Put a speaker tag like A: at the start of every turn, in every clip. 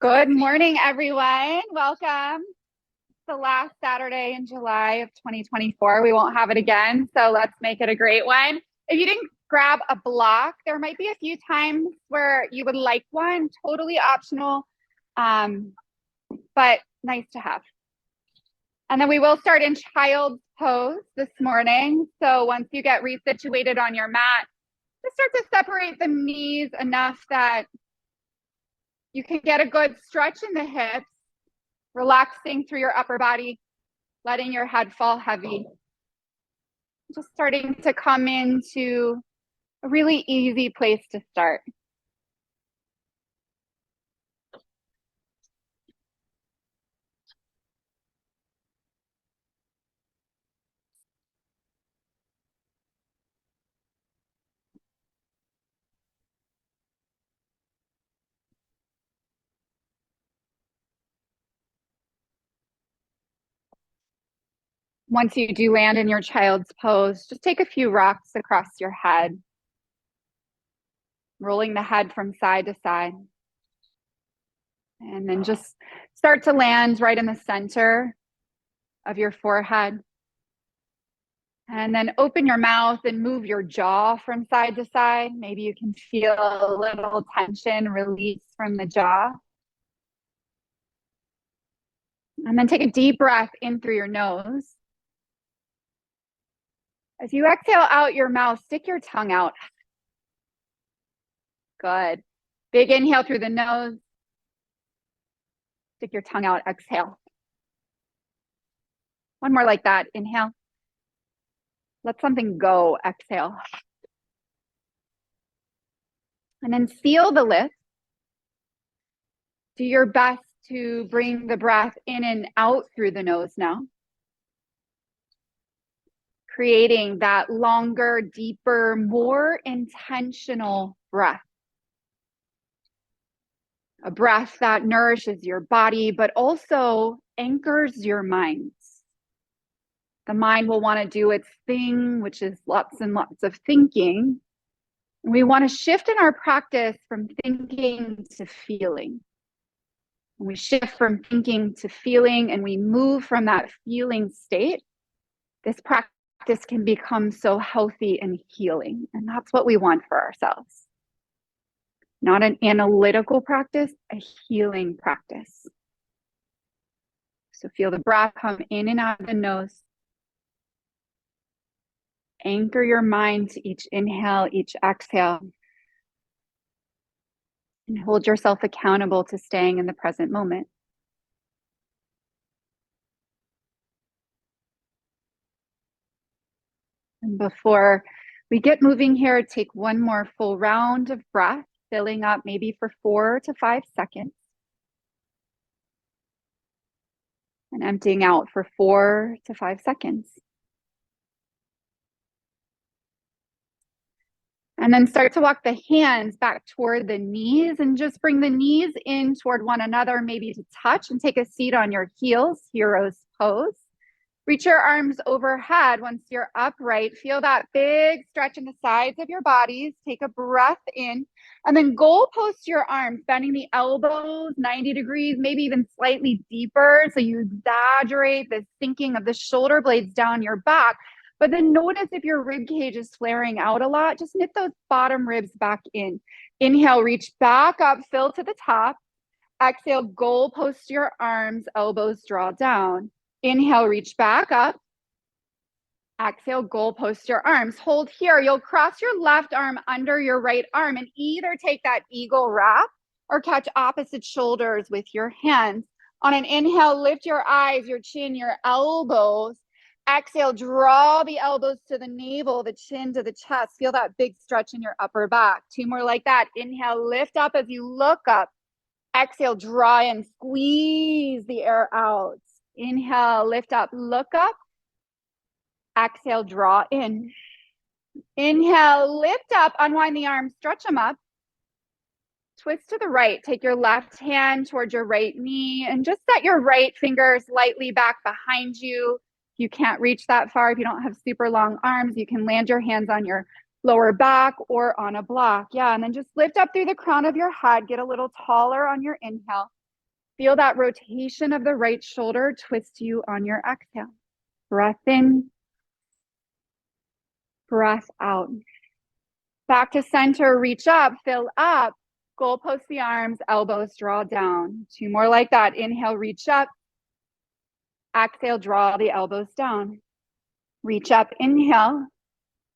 A: Good morning, everyone. Welcome. It's the last Saturday in July of 2024. We won't have it again, so let's make it a great one. If you didn't grab a block, there might be a few times where you would like one, totally optional, but nice to have. And then we will start in child's pose this morning. So once you get resituated on your mat, just start to separate the knees enough that you can get a good stretch in the hips, relaxing through your upper body, letting your head fall heavy. Just starting to come into a really easy place to start. Once you do land in your child's pose, just take a few rocks across your head, rolling the head from side to side. And then just start to land right in the center of your forehead. And then open your mouth and move your jaw from side to side. Maybe you can feel a little tension release from the jaw. And then take a deep breath in through your nose. As you exhale out your mouth, stick your tongue out. Good. Big inhale through the nose. Stick your tongue out, exhale. One more like that, inhale. Let something go, exhale. And then seal the lift. Do your best to bring the breath in and out through the nose now. Creating that longer, deeper, more intentional breath. A breath that nourishes your body, but also anchors your mind. The mind will want to do its thing, which is lots and lots of thinking. And we want to shift in our practice from thinking to feeling. When we shift from thinking to feeling and we move from that feeling state, this practice can become so healthy and healing. And that's what we want for ourselves. Not an analytical practice, a healing practice. So feel the breath come in and out of the nose. Anchor your mind to each inhale, each exhale. And hold yourself accountable to staying in the present moment. And before we get moving here, take one more full round of breath, filling up maybe for 4 to 5 seconds. And emptying out for 4 to 5 seconds. And then start to walk the hands back toward the knees and just bring the knees in toward one another, maybe to touch, and take a seat on your heels, hero's pose. Reach your arms overhead once you're upright. Feel that big stretch in the sides of your bodies. Take a breath in and then goal post your arms, bending the elbows 90 degrees, maybe even slightly deeper. So you exaggerate the sinking of the shoulder blades down your back. But then notice if your rib cage is flaring out a lot, just knit those bottom ribs back in. Inhale, reach back up, fill to the top. Exhale, goal post your arms, elbows draw down. Inhale, reach back up. Exhale, goal post your arms. Hold here. You'll cross your left arm under your right arm and either take that eagle wrap or catch opposite shoulders with your hands. On an inhale, lift your eyes, your chin, your elbows. Exhale, draw the elbows to the navel, the chin to the chest. Feel that big stretch in your upper back. 2 more like that. Inhale, lift up as you look up. Exhale, draw and squeeze the air out. Inhale, lift up, look up. Exhale, draw in. Inhale, lift up, unwind the arms, stretch them up. Twist to the right. Take your left hand towards your right knee and just set your right fingers lightly back behind you. You can't reach that far if you don't have super long arms. You can land your hands on your lower back or on a block. Yeah, and then just lift up through the crown of your head. Get a little taller on your inhale. Feel that rotation of the right shoulder twist you on your exhale. Breath in, breath out. Back to center, reach up, fill up, goalpost the arms, elbows draw down. 2 more like that. Inhale, reach up. Exhale, draw the elbows down. Reach up, inhale.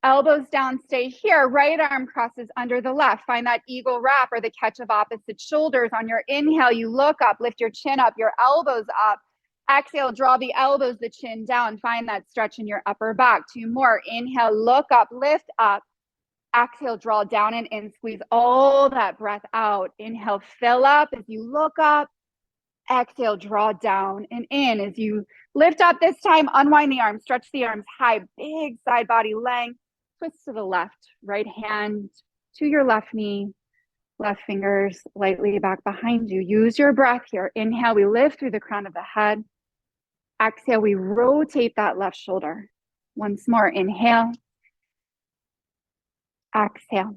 A: Elbows down, stay here. Right arm crosses under the left. Find that eagle wrap or the catch of opposite shoulders. On your inhale, you look up, lift your chin up, your elbows up. Exhale, draw the elbows, the chin down. Find that stretch in your upper back. 2 more. Inhale, look up, lift up. Exhale, draw down and in. Squeeze all that breath out. Inhale, fill up as you look up. Exhale, draw down and in. As you lift up this time, unwind the arms, stretch the arms high, big side body length. Twist to the left, right hand to your left knee, left fingers lightly back behind you. Use your breath here. Inhale, we lift through the crown of the head. Exhale, we rotate that left shoulder. Once more, inhale. Exhale.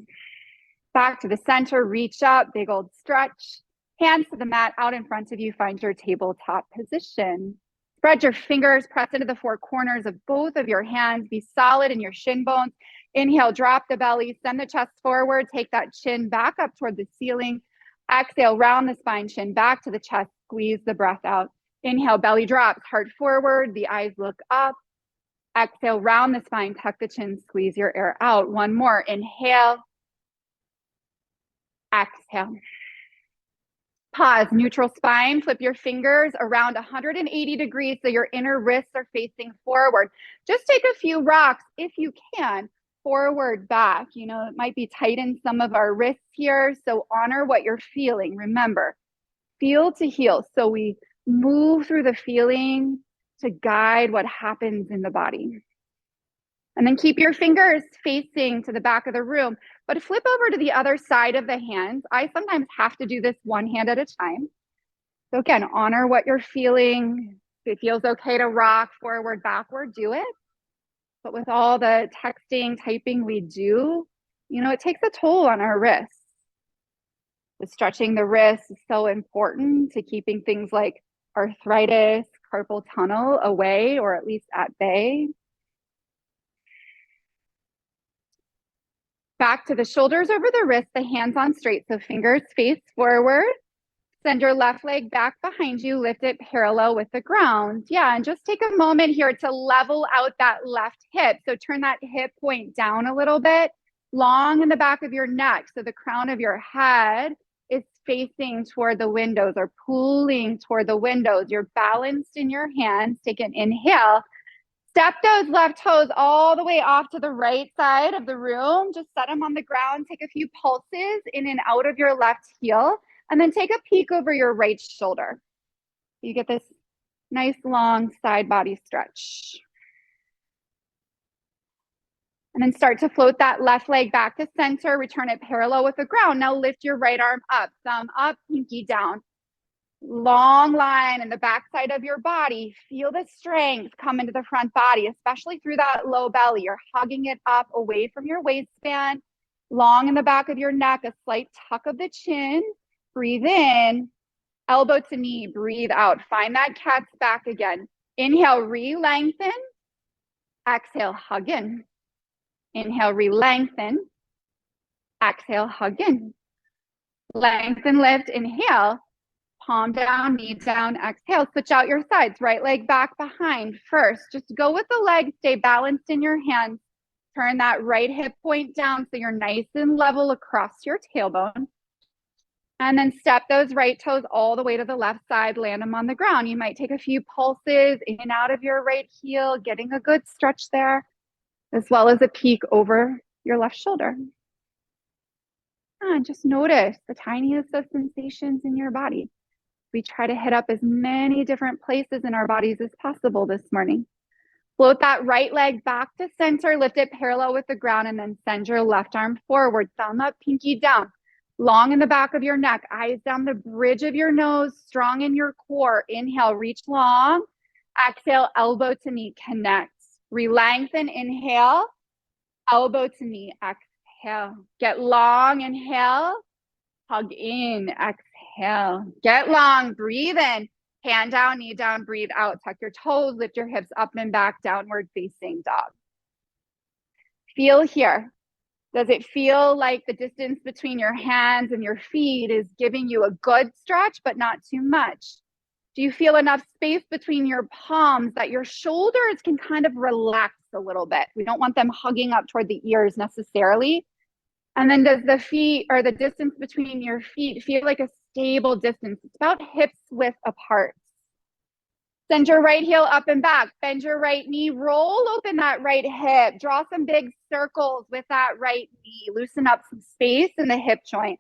A: Back to the center, reach up, big old stretch. Hands to the mat, out in front of you, find your tabletop position. Spread your fingers, press into the 4 corners of both of your hands. Be solid in your shin bones. Inhale, drop the belly, send the chest forward, take that chin back up toward the ceiling. Exhale, round the spine, chin back to the chest, squeeze the breath out. Inhale, belly drops, heart forward, the eyes look up. Exhale, round the spine, tuck the chin, squeeze your air out. 1 more, inhale. Exhale. Pause, neutral spine, flip your fingers around 180 degrees so your inner wrists are facing forward. Just take a few rocks, if you can, forward, back. You know, it might be tight in some of our wrists here, so honor what you're feeling. Remember, feel to heal. So we move through the feeling to guide what happens in the body. And then keep your fingers facing to the back of the room, but flip over to the other side of the hands. I sometimes have to do this one hand at a time. So again, honor what you're feeling. If it feels okay to rock forward, backward, do it. But with all the texting, typing we do, you know, it takes a toll on our wrists. The stretching the wrists is so important to keeping things like arthritis, carpal tunnel away, or at least at bay. Back to the shoulders over the wrist, the hands on straight, so fingers face forward. Send your left leg back behind you, lift it parallel with the ground. Yeah, and just take a moment here to level out that left hip. So turn that hip point down a little bit, long in the back of your neck, so the crown of your head is facing toward the windows or pulling toward the windows. You're balanced in your hands. Take an inhale. Step those left toes all the way off to the right side of the room. Just set them on the ground. Take a few pulses in and out of your left heel, and then take a peek over your right shoulder. You get this nice long side body stretch. And then start to float that left leg back to center. Return it parallel with the ground. Now lift your right arm up, thumb up, pinky down. Long line in the backside of your body. Feel the strength come into the front body, especially through that low belly. You're hugging it up away from your waistband. Long in the back of your neck, a slight tuck of the chin. Breathe in, elbow to knee, breathe out. Find that cat's back again. Inhale, re-lengthen. Exhale, hug in. Inhale, re-lengthen. Exhale, hug in. Lengthen, lift, inhale. Palm down, knee down, exhale. Switch out your sides. Right leg back behind. First, just go with the leg. Stay balanced in your hands. Turn that right hip point down so you're nice and level across your tailbone. And then step those right toes all the way to the left side. Land them on the ground. You might take a few pulses in and out of your right heel, getting a good stretch there, as well as a peek over your left shoulder. And just notice the tiniest of sensations in your body. We try to hit up as many different places in our bodies as possible this morning. Float that right leg back to center, lift it parallel with the ground, and then send your left arm forward, thumb up, pinky down. Long in the back of your neck, eyes down the bridge of your nose, strong in your core. Inhale, reach long. Exhale, elbow to knee, connect. Re-lengthen, inhale, elbow to knee, exhale. Get long, inhale, hug in, exhale. Inhale, get long, breathe in, hand down, knee down, breathe out. Tuck your toes, lift your hips up and back, downward facing dog. Feel here. Does it feel like the distance between your hands and your feet is giving you a good stretch, but not too much? Do you feel enough space between your palms that your shoulders can kind of relax a little bit? We don't want them hugging up toward the ears necessarily. And then does the feet or the distance between your feet feel like a stable distance? It's about hips width apart. Send your right heel up and back. Bend your right knee. Roll open that right hip. Draw some big circles with that right knee. Loosen up some space in the hip joint.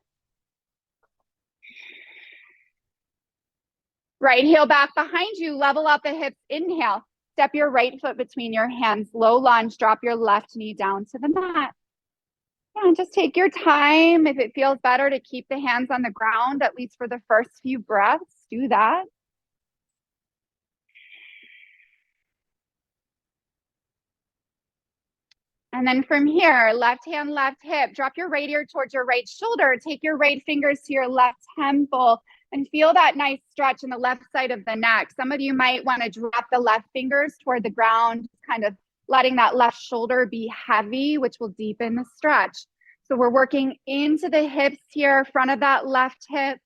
A: Right heel back behind you. Level out the hips. Inhale. Step your right foot between your hands. Low lunge. Drop your left knee down to the mat. And just take your time. If it feels better to keep the hands on the ground, at least for the first few breaths, do that. And then from here, left hand, left hip, drop your right ear towards your right shoulder. Take your right fingers to your left temple and feel that nice stretch in the left side of the neck. Some of you might want to drop the left fingers toward the ground, kind of letting that left shoulder be heavy, which will deepen the stretch. So we're working into the hips here, front of that left hip,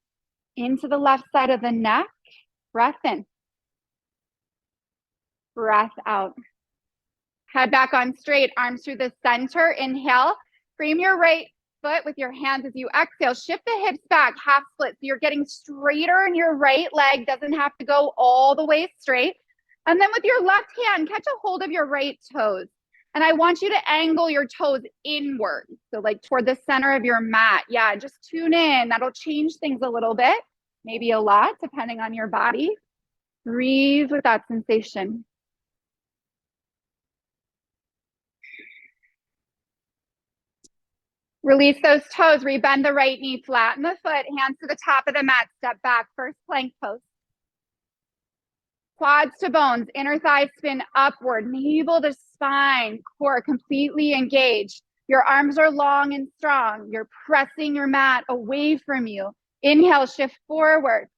A: into the left side of the neck. Breath in. Breath out. Head back on straight, arms through the center. Inhale. Frame your right foot with your hands as you exhale. Shift the hips back, half split. So you're getting straighter in your right leg. Doesn't have to go all the way straight. And then with your left hand, catch a hold of your right toes. And I want you to angle your toes inward. So like toward the center of your mat. Yeah, just tune in. That'll change things a little bit, maybe a lot, depending on your body. Breathe with that sensation. Release those toes, rebend the right knee, flatten the foot, hands to the top of the mat, step back, first plank pose. Quads to bones, inner thigh spin upward, navel to spine, core completely engaged. Your arms are long and strong. You're pressing your mat away from you. Inhale, shift forward.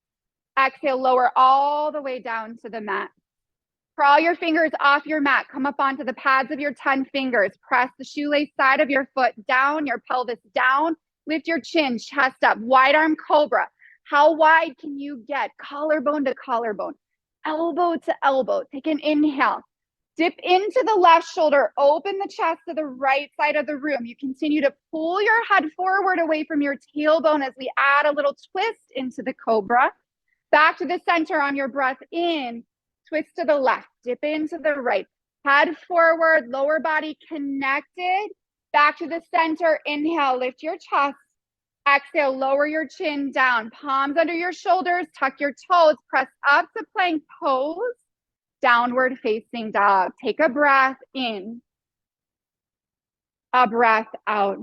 A: Exhale, lower all the way down to the mat. Crawl your fingers off your mat. Come up onto the pads of your 10 fingers. Press the shoelace side of your foot down, your pelvis down. Lift your chin, chest up. Wide arm cobra. How wide can you get? Collarbone to collarbone. Elbow to elbow. Take an inhale. Dip into the left shoulder. Open the chest to the right side of the room. You continue to pull your head forward away from your tailbone as we add a little twist into the cobra. Back to the center on your breath in. Twist to the left, dip into the right, head forward, lower body connected, back to the center, inhale, lift your chest, exhale, lower your chin down, palms under your shoulders, tuck your toes, press up to plank pose, downward facing dog. Take a breath in, a breath out.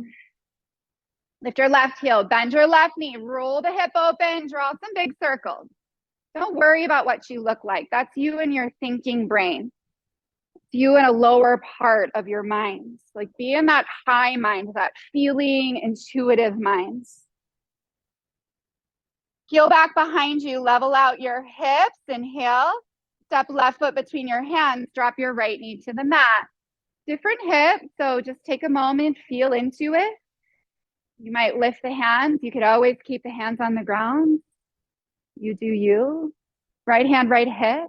A: Lift your left heel, bend your left knee, roll the hip open, draw some big circles. Don't worry about what you look like. That's you and your thinking brain. It's you in a lower part of your mind. Like be in that high mind, that feeling, intuitive mind. Heel back behind you, level out your hips, inhale. Step left foot between your hands, drop your right knee to the mat. Different hip, so just take a moment, feel into it. You might lift the hands. You could always keep the hands on the ground. You do you. Right hand, right hip.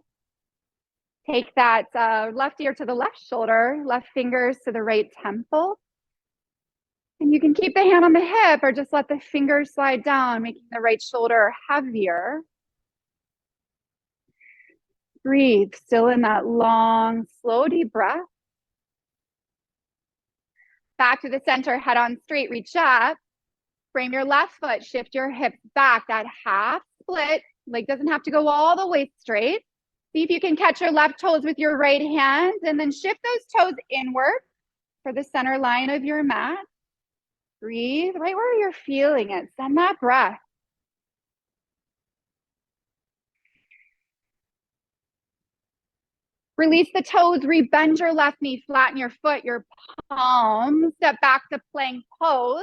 A: Take that left ear to the left shoulder, left fingers to the right temple. And you can keep the hand on the hip or just let the fingers slide down, making the right shoulder heavier. Breathe, still in that long, slow, deep breath. Back to the center, head on straight, reach up. Frame your left foot, shift your hips back, that half split. Leg doesn't have to go all the way straight. See if you can catch your left toes with your right hand and then shift those toes inward for the center line of your mat. Breathe right where you're feeling it. Send that breath. Release the toes, rebend your left knee, flatten your foot, your palms, step back to plank pose.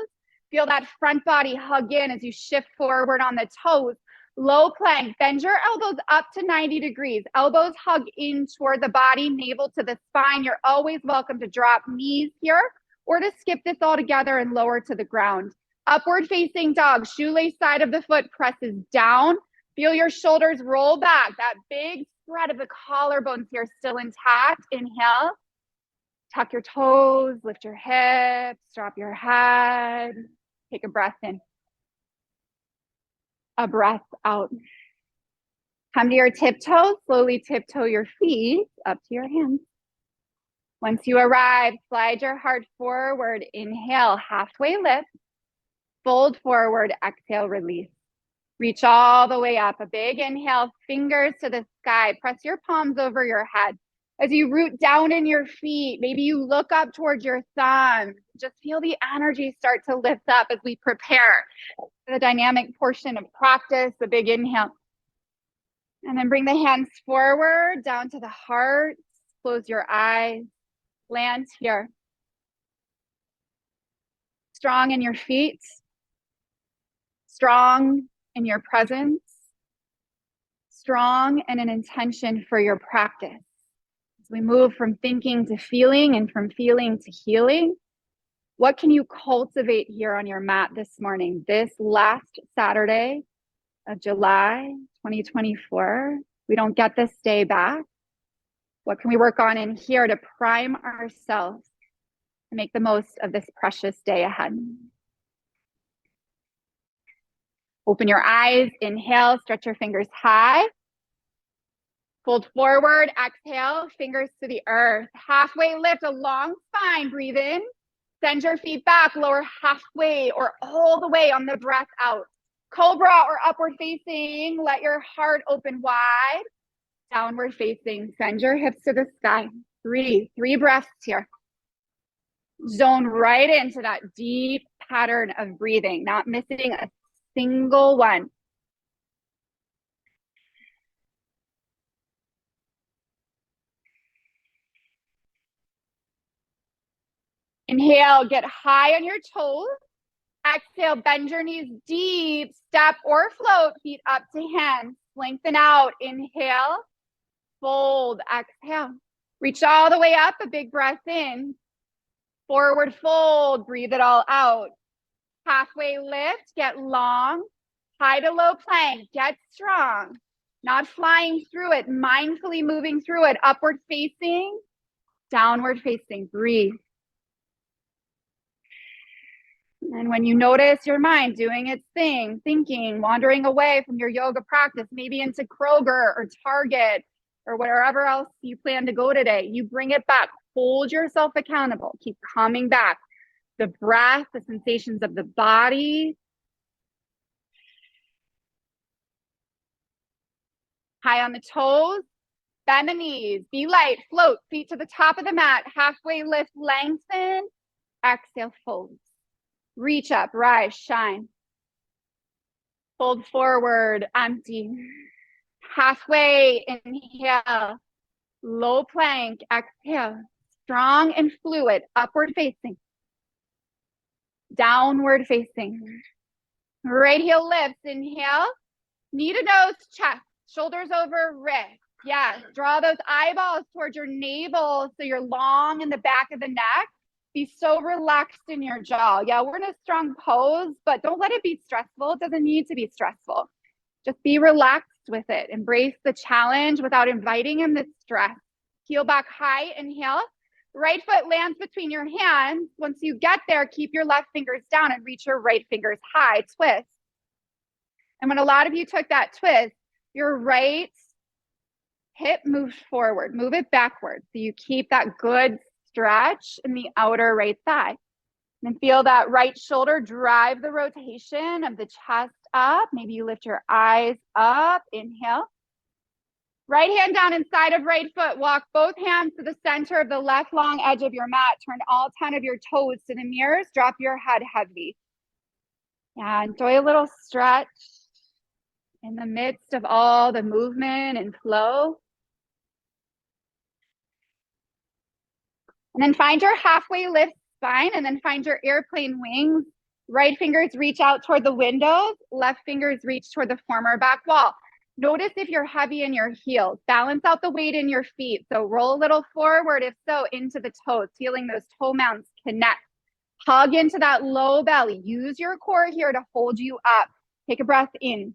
A: Feel that front body hug in as you shift forward on the toes. Low plank, bend your elbows up to 90 degrees. Elbows hug in toward the body, navel to the spine. You're always welcome to drop knees here or to skip this altogether and lower to the ground. Upward facing dog, shoelace side of the foot presses down. Feel your shoulders roll back. That big spread of the collarbones here still intact. Inhale. Tuck your toes, lift your hips, drop your head. Take a breath in. A breath out. Come to your tiptoes, slowly tiptoe your feet up to your hands. Once you arrive, slide your heart forward. Inhale, halfway lift. Fold forward, exhale, release. Reach all the way up. A big inhale, fingers to the sky. Press your palms over your head. As you root down in your feet, maybe you look up towards your thumbs. Just feel the energy start to lift up as we prepare for the dynamic portion of practice. A big inhale. And then bring the hands forward, down to the heart. Close your eyes. Land here. Strong in your feet. Strong in your presence. Strong and an intention for your practice. As we move from thinking to feeling and from feeling to healing, what can you cultivate here on your mat this morning, this last Saturday of July 2024? We don't get this day back. What can we work on in here to prime ourselves to make the most of this precious day ahead? Open your eyes, inhale, stretch your fingers high. Fold forward, exhale, fingers to the earth. Halfway lift, a long spine, breathe in. Send your feet back, lower halfway or all the way on the breath out. Cobra or upward facing, let your heart open wide. Downward facing, send your hips to the sky. Three breaths here. Zone right into that deep pattern of breathing, not missing a single one. Inhale, get high on your toes. Exhale, bend your knees deep, step or float, feet up to hands. Lengthen out, inhale, fold, exhale. Reach all the way up, a big breath in. Forward fold, breathe it all out. Halfway lift, get long. High to low plank, get strong. Not flying through it, mindfully moving through it. Upward facing, downward facing, breathe. And when you notice your mind doing its thing, thinking, wandering away from your yoga practice, maybe into Kroger or Target or wherever else you plan to go today, you bring it back. Hold yourself accountable. Keep coming back. The breath, the sensations of the body. High on the toes. Bend the knees. Be light. Float. Feet to the top of the mat. Halfway lift. Lengthen. Exhale. Fold. Reach up, rise, shine. Fold forward, empty. Halfway, inhale. Low plank, exhale. Strong and fluid, upward facing. Downward facing. Right heel lifts, inhale. Knee to nose, chest. Shoulders over wrist. Yes, draw those eyeballs towards your navel so you're long in the back of the neck. Be so relaxed in your jaw. Yeah, we're in a strong pose, but don't let it be stressful. It doesn't need to be stressful. Just be relaxed with it. Embrace the challenge without inviting in the stress. Heel back high, inhale. Right foot lands between your hands. Once you get there, keep your left fingers down and reach your right fingers high, twist. And when a lot of you took that twist, your right hip moves forward, move it backwards. So you keep that good stretch in the outer right thigh. And then feel that right shoulder drive the rotation of the chest up. Maybe you lift your eyes up, inhale. Right hand down inside of right foot. Walk both hands to the center of the left long edge of your mat. Turn all 10 of your toes to the mirrors. Drop your head heavy. Yeah, enjoy a little stretch in the midst of all the movement and flow. And then find your halfway lift spine and then find your airplane wings. Right fingers reach out toward the windows, left fingers reach toward the former back wall. Notice if you're heavy in your heels. Balance out the weight in your feet. So roll a little forward, if so, into the toes, feeling those toe mounts connect. Hug into that low belly. Use your core here to hold you up. Take a breath in.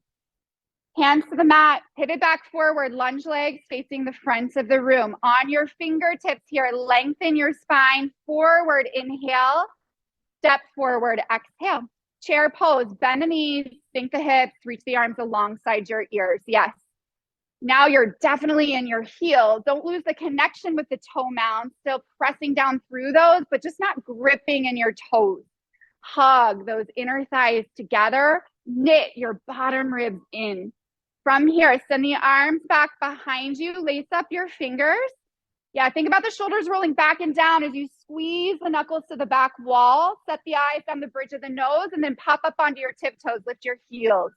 A: Hands to the mat, pivot back forward, lunge legs facing the front of the room. On your fingertips here, lengthen your spine, forward, inhale, step forward, exhale. Chair pose, bend the knees, sink the hips, reach the arms alongside your ears. Yes. Now you're definitely in your heels. Don't lose the connection with the toe mounts, still pressing down through those, but just not gripping in your toes. Hug those inner thighs together, knit your bottom ribs in. From here, send the arms back behind you, lace up your fingers. Yeah, think about the shoulders rolling back and down as you squeeze the knuckles to the back wall, set the eyes on the bridge of the nose, and then pop up onto your tiptoes, lift your heels.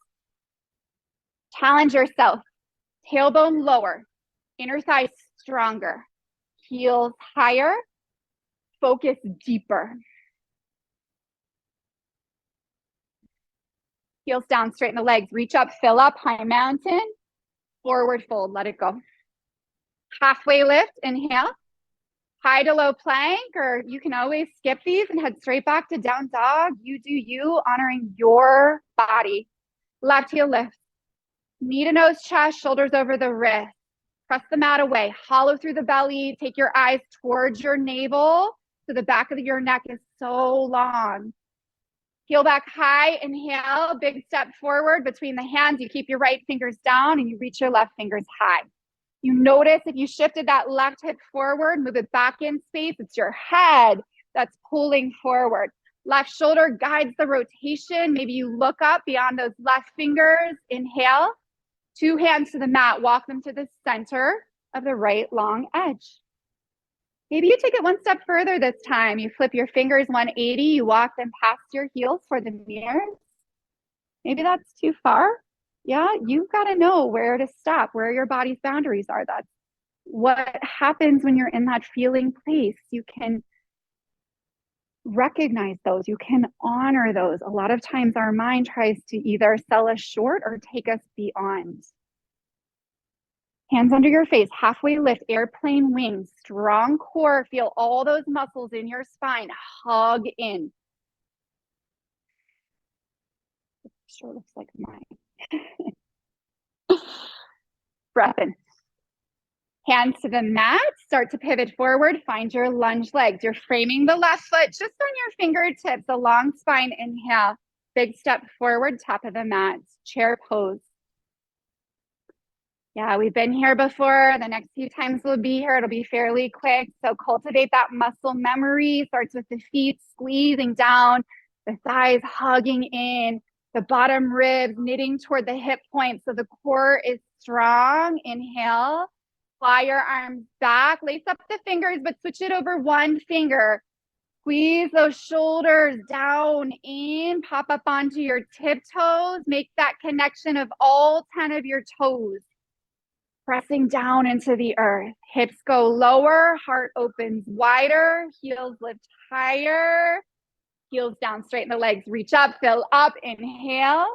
A: Challenge yourself. Tailbone lower, inner thighs stronger, heels higher, focus deeper. Heels down, straighten the legs, reach up, fill up, high mountain, forward fold, let it go. Halfway lift, inhale, high to low plank, or you can always skip these and head straight back to down dog. You do you, honoring your body. Left heel lift, knee to nose, chest, shoulders over the wrist. Press the mat away, hollow through the belly, take your eyes towards your navel so the back of your neck is so long. Heel back high, inhale, big step forward between the hands. You keep your right fingers down and you reach your left fingers high. You notice if you shifted that left hip forward, move it back in space. It's your head that's pulling forward. Left shoulder guides the rotation. Maybe you look up beyond those left fingers. Inhale, 2 hands to the mat. Walk them to the center of the right long edge. Maybe you take it one step further this time. You flip your fingers 180. You walk them past your heels for the mirrors. Maybe that's too far. Yeah, you've got to know where to stop, where your body's boundaries are. That's what happens when you're in that feeling place. You can recognize those. You can honor those. A lot of times our mind tries to either sell us short or take us beyond. Hands under your face, halfway lift, airplane wings, strong core. Feel all those muscles in your spine. Hug in. It sure looks like mine. Breath in. Hands to the mat, start to pivot forward, find your lunge legs. You're framing the left foot just on your fingertips, a long spine, inhale. Big step forward, top of the mat, chair pose. Yeah, we've been here before. The next few times we'll be here. It'll be fairly quick. So cultivate that muscle memory. Starts with the feet squeezing down, the thighs hugging in, the bottom ribs knitting toward the hip point. So the core is strong. Inhale, fly your arms back, lace up the fingers, but switch it over one finger. Squeeze those shoulders down in, pop up onto your tiptoes. Make that connection of all 10 of your toes. Pressing down into the earth. Hips go lower, heart opens wider, heels lift higher, heels down, straighten the legs, reach up, fill up, inhale,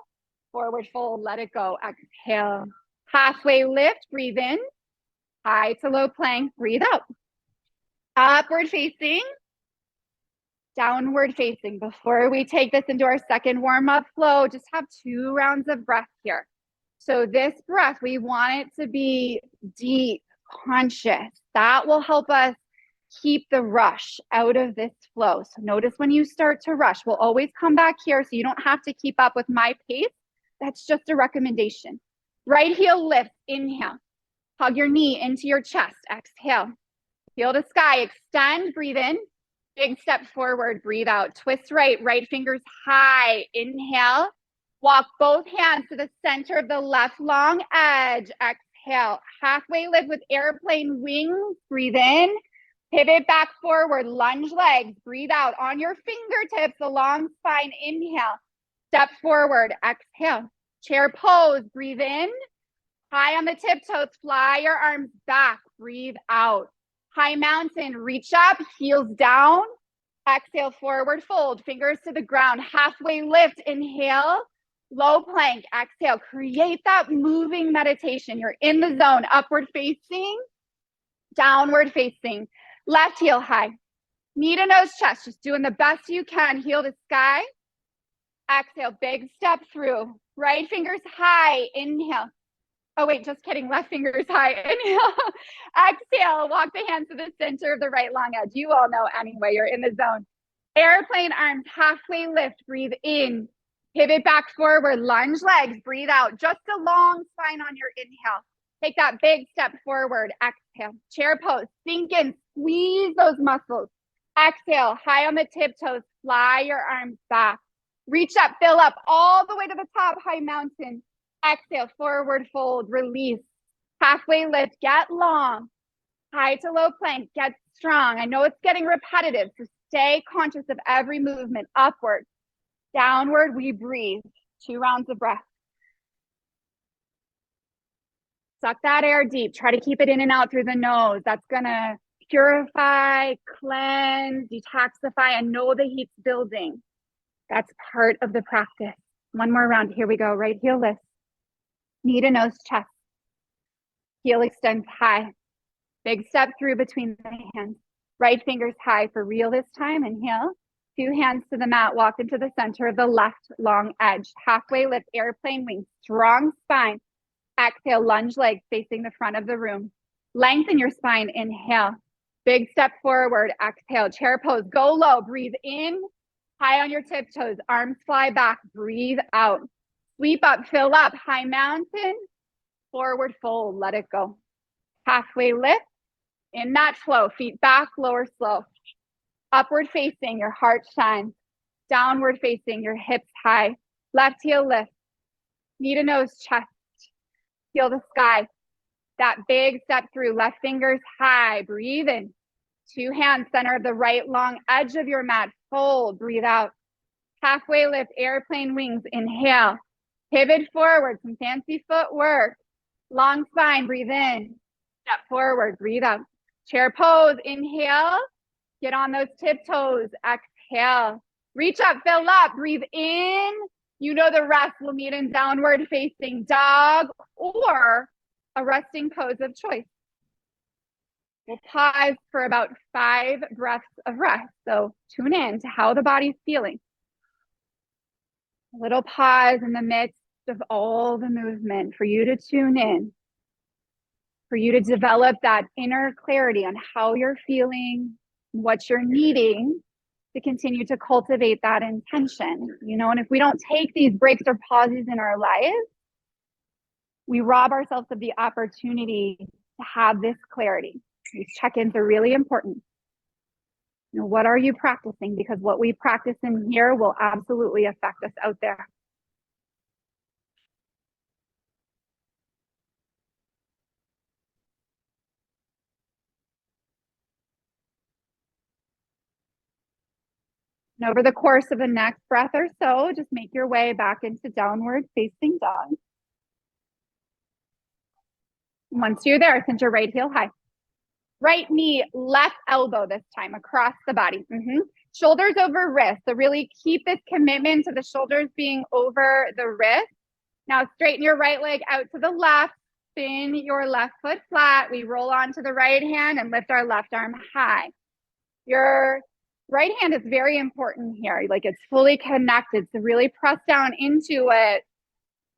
A: forward fold, let it go, exhale. Halfway lift, breathe in, high to low plank, breathe out. Upward facing, downward facing. Before we take this into our second warm-up flow, just have 2 rounds of breath here. So this breath, we want it to be deep, conscious. That will help us keep the rush out of this flow. So notice when you start to rush, we'll always come back here so you don't have to keep up with my pace. That's just a recommendation. Right heel lifts, inhale. Hug your knee into your chest, exhale. Feel the sky, extend, breathe in. Big step forward, breathe out. Twist right fingers high, inhale. Walk both hands to the center of the left long edge. Exhale. Halfway lift with airplane wings. Breathe in. Pivot back forward. Lunge legs. Breathe out. On your fingertips, a long spine. Inhale. Step forward. Exhale. Chair pose. Breathe in. High on the tiptoes. Fly your arms back. Breathe out. High mountain. Reach up. Heels down. Exhale, forward fold, fingers to the ground, halfway lift, inhale, low plank, exhale, create that moving meditation. You're in the zone, upward facing, downward facing, left heel high, knee to nose chest, just doing the best you can, heel to sky. Exhale, big step through, right fingers high, inhale. Oh wait, just kidding, left fingers high, inhale. Exhale, walk the hands to the center of the right long edge. You all know anyway, you're in the zone. Airplane arms, halfway lift, breathe in. Pivot back forward, lunge legs, breathe out. Just a long spine on your inhale. Take that big step forward, exhale. Chair pose, sink in, squeeze those muscles. Exhale, high on the tiptoes, fly your arms back. Reach up, fill up all the way to the top, high mountain. Exhale, forward fold, release. Halfway lift, get long. High to low plank, get strong. I know it's getting repetitive, so stay conscious of every movement. Upward, downward, we breathe. 2 rounds of breath. Suck that air deep. Try to keep it in and out through the nose. That's gonna purify, cleanse, detoxify, and know the heat's building. That's part of the practice. 1 more round. Here we go. Right heel lift. Knee to nose chest. Heel extends high. Big step through between the hands. Right fingers high for real this time. Inhale. 2 hands to the mat. Walk into the center of the left long edge. Halfway lift, airplane wings. Strong spine. Exhale, lunge legs facing the front of the room. Lengthen your spine. Inhale. Big step forward. Exhale. Chair pose. Go low. Breathe in. High on your tiptoes. Arms fly back. Breathe out. Sweep up. Fill up. High mountain. Forward fold. Let it go. Halfway lift. In that flow. Feet back. Lower slow. Upward facing. Your heart shines. Downward facing. Your hips high. Left heel lift. Knee to nose chest. Heel to sky. That big step through. Left fingers high. Breathe in. 2 hands center of the right long edge of your mat. Fold. Breathe out. Halfway lift. Airplane wings. Inhale. Pivot forward. Some fancy footwork. Long spine. Breathe in. Step forward. Breathe out. Chair pose. Inhale. Get on those tiptoes. Exhale. Reach up. Fill up. Breathe in. You know the rest. We'll meet in downward facing dog or a resting pose of choice. We'll pause for about 5 breaths of rest. So tune in to how the body's feeling. A little pause in the midst of all the movement for you to tune in, for you to develop that inner clarity on how you're feeling, what you're needing to continue to cultivate that intention. You know, and if we don't take these breaks or pauses in our lives, we rob ourselves of the opportunity to have this clarity. These check-ins are really important. You know, what are you practicing? Because what we practice in here will absolutely affect us out there. And over the course of the next breath or so, just make your way back into downward facing dog. Once you're there, send your right heel high. Right knee, left elbow this time across the body. Shoulders over wrist. So really keep this commitment to the shoulders being over the wrist. Now straighten your right leg out to the left. Spin your left foot flat. We roll onto the right hand and lift our left arm high. Your right hand is very important here. Like it's fully connected. So really press down into it.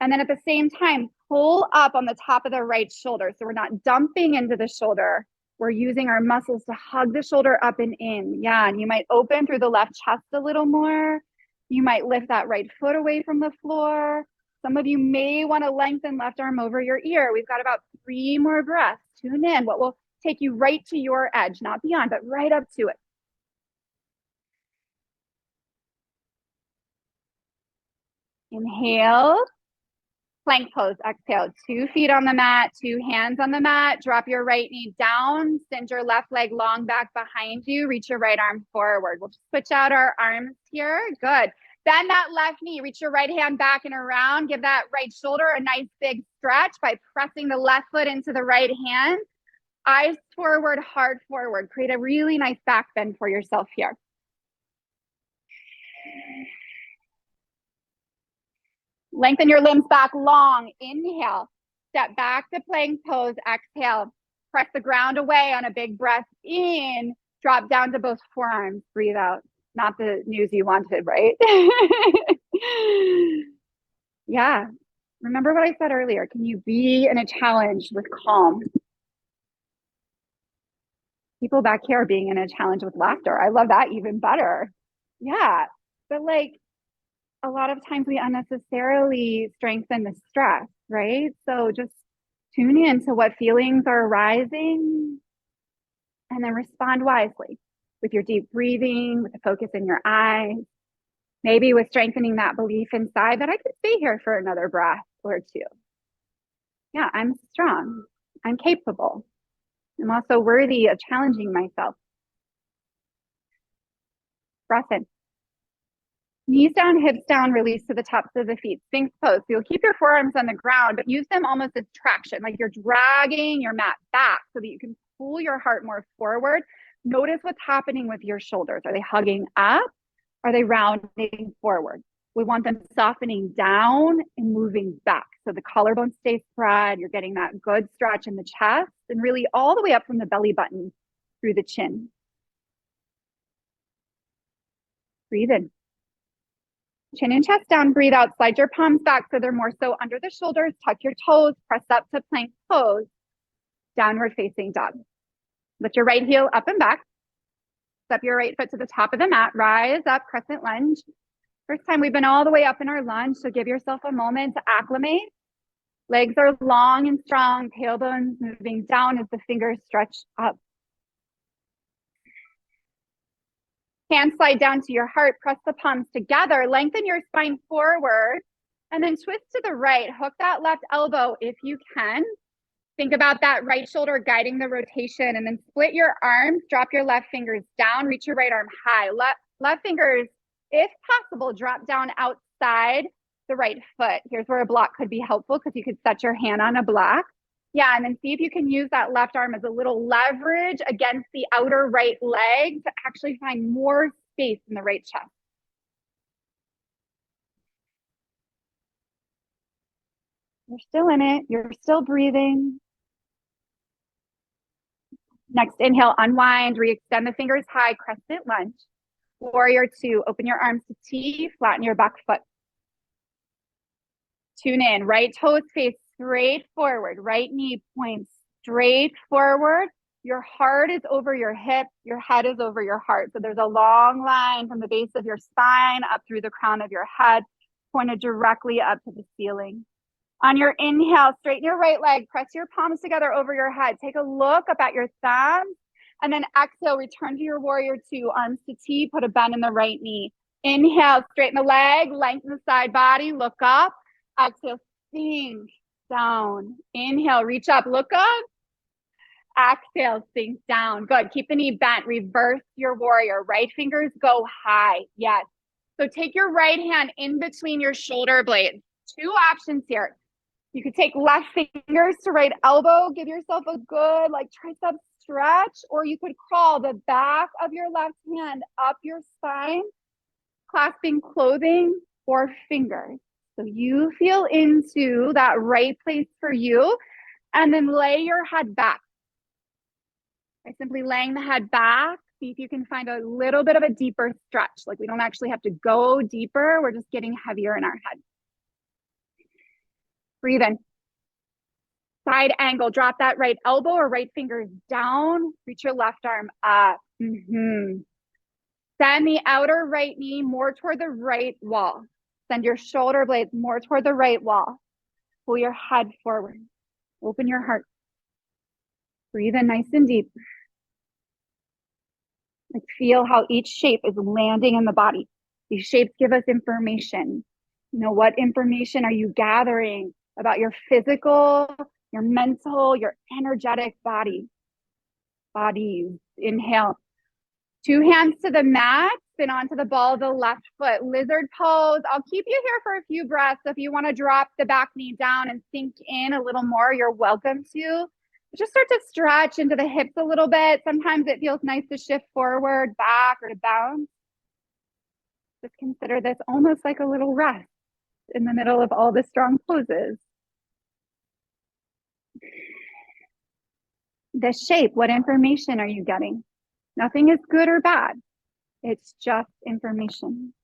A: And then at the same time, pull up on the top of the right shoulder. So we're not dumping into the shoulder. We're using our muscles to hug the shoulder up and in. Yeah, and you might open through the left chest a little more. You might lift that right foot away from the floor. Some of you may want to lengthen left arm over your ear. We've got about 3 more breaths. Tune in. What will take you right to your edge, not beyond, but right up to it. Inhale. Plank pose, exhale, 2 feet on the mat, 2 hands on the mat, drop your right knee down, send your left leg long back behind you, reach your right arm forward. We'll switch out our arms here, good. Bend that left knee, reach your right hand back and around, give that right shoulder a nice big stretch by pressing the left foot into the right hand. Eyes forward, heart forward, create a really nice back bend for yourself here. Lengthen your limbs back long. Inhale. Step back to plank pose. Exhale. Press the ground away on a big breath in. Drop down to both forearms. Breathe out. Not the news you wanted, right? Yeah. Remember what I said earlier. Can you be in a challenge with calm? People back here being in a challenge with laughter. I love that even better. Yeah. But like a lot of times we unnecessarily strengthen the stress, right? So just tune in to what feelings are arising and then respond wisely with your deep breathing, with the focus in your eyes, maybe with strengthening that belief inside that I could stay here for another breath or two. Yeah, I'm strong. I'm capable. I'm also worthy of challenging myself. Breath in. Knees down, hips down, release to the tops of the feet. Sphinx pose. So you'll keep your forearms on the ground, but use them almost as traction, like you're dragging your mat back so that you can pull your heart more forward. Notice what's happening with your shoulders. Are they hugging up? Are they rounding forward? We want them softening down and moving back. So the collarbone stays spread. You're getting that good stretch in the chest and really all the way up from the belly button through the chin. Breathe in. Chin and chest down, breathe out, slide your palms back so they're more so under the shoulders, tuck your toes, press up to plank pose, downward facing dog. Lift your right heel up and back. Step your right foot to the top of the mat, rise up, crescent lunge. First time we've been all the way up in our lunge, so give yourself a moment to acclimate. Legs are long and strong, tailbones moving down as the fingers stretch up. Hands slide down to your heart, press the palms together, lengthen your spine forward, and then twist to the right. Hook that left elbow if you can. Think about that right shoulder guiding the rotation, and then split your arms, drop your left fingers down, reach your right arm high. Left fingers, if possible, drop down outside the right foot. Here's where a block could be helpful because you could set your hand on a block. Yeah, and then see if you can use that left arm as a little leverage against the outer right leg to actually find more space in the right chest. You're still in it. You're still breathing. Next inhale, unwind, re-extend the fingers high, crescent lunge. Warrior two, open your arms to T, flatten your back foot. Tune in, right toes face straight forward, right knee points straight forward. Your heart is over your hip, your head is over your heart. So there's a long line from the base of your spine up through the crown of your head, pointed directly up to the ceiling. On your inhale, straighten your right leg, press your palms together over your head. Take a look up at your thumbs, and then exhale, return to your warrior two, arms to T, put a bend in the right knee. Inhale, straighten the leg, lengthen the side body, look up. Exhale, sink down. Inhale, reach up, look up. Exhale, sink down. Good. Keep the knee bent. Reverse your warrior. Right fingers go high. Yes. So take your right hand in between your shoulder blades. Two options here. You could take left fingers to right elbow. Give yourself a good like tricep stretch, or you could crawl the back of your left hand up your spine, clasping clothing or fingers. So you feel into that right place for you, and then lay your head back. By simply laying the head back, see if you can find a little bit of a deeper stretch. Like we don't actually have to go deeper. We're just getting heavier in our head. Breathe in. Side angle, drop that right elbow or right fingers down. Reach your left arm up. Send the outer right knee more toward the right wall. Send your shoulder blades more toward the right wall. Pull your head forward. Open your heart. Breathe in nice and deep. Like feel how each shape is landing in the body. These shapes give us information. You know, what information are you gathering about your physical, your mental, your energetic body? Bodies. Inhale. Two hands to the mat, spin onto the ball of the left foot. Lizard pose. I'll keep you here for a few breaths. If you want to drop the back knee down and sink in a little more, you're welcome to. Just start to stretch into the hips a little bit. Sometimes it feels nice to shift forward, back, or to bounce. Just consider this almost like a little rest. in the middle of all the strong poses. The shape, what information are you getting? Nothing is good or bad. It's just information.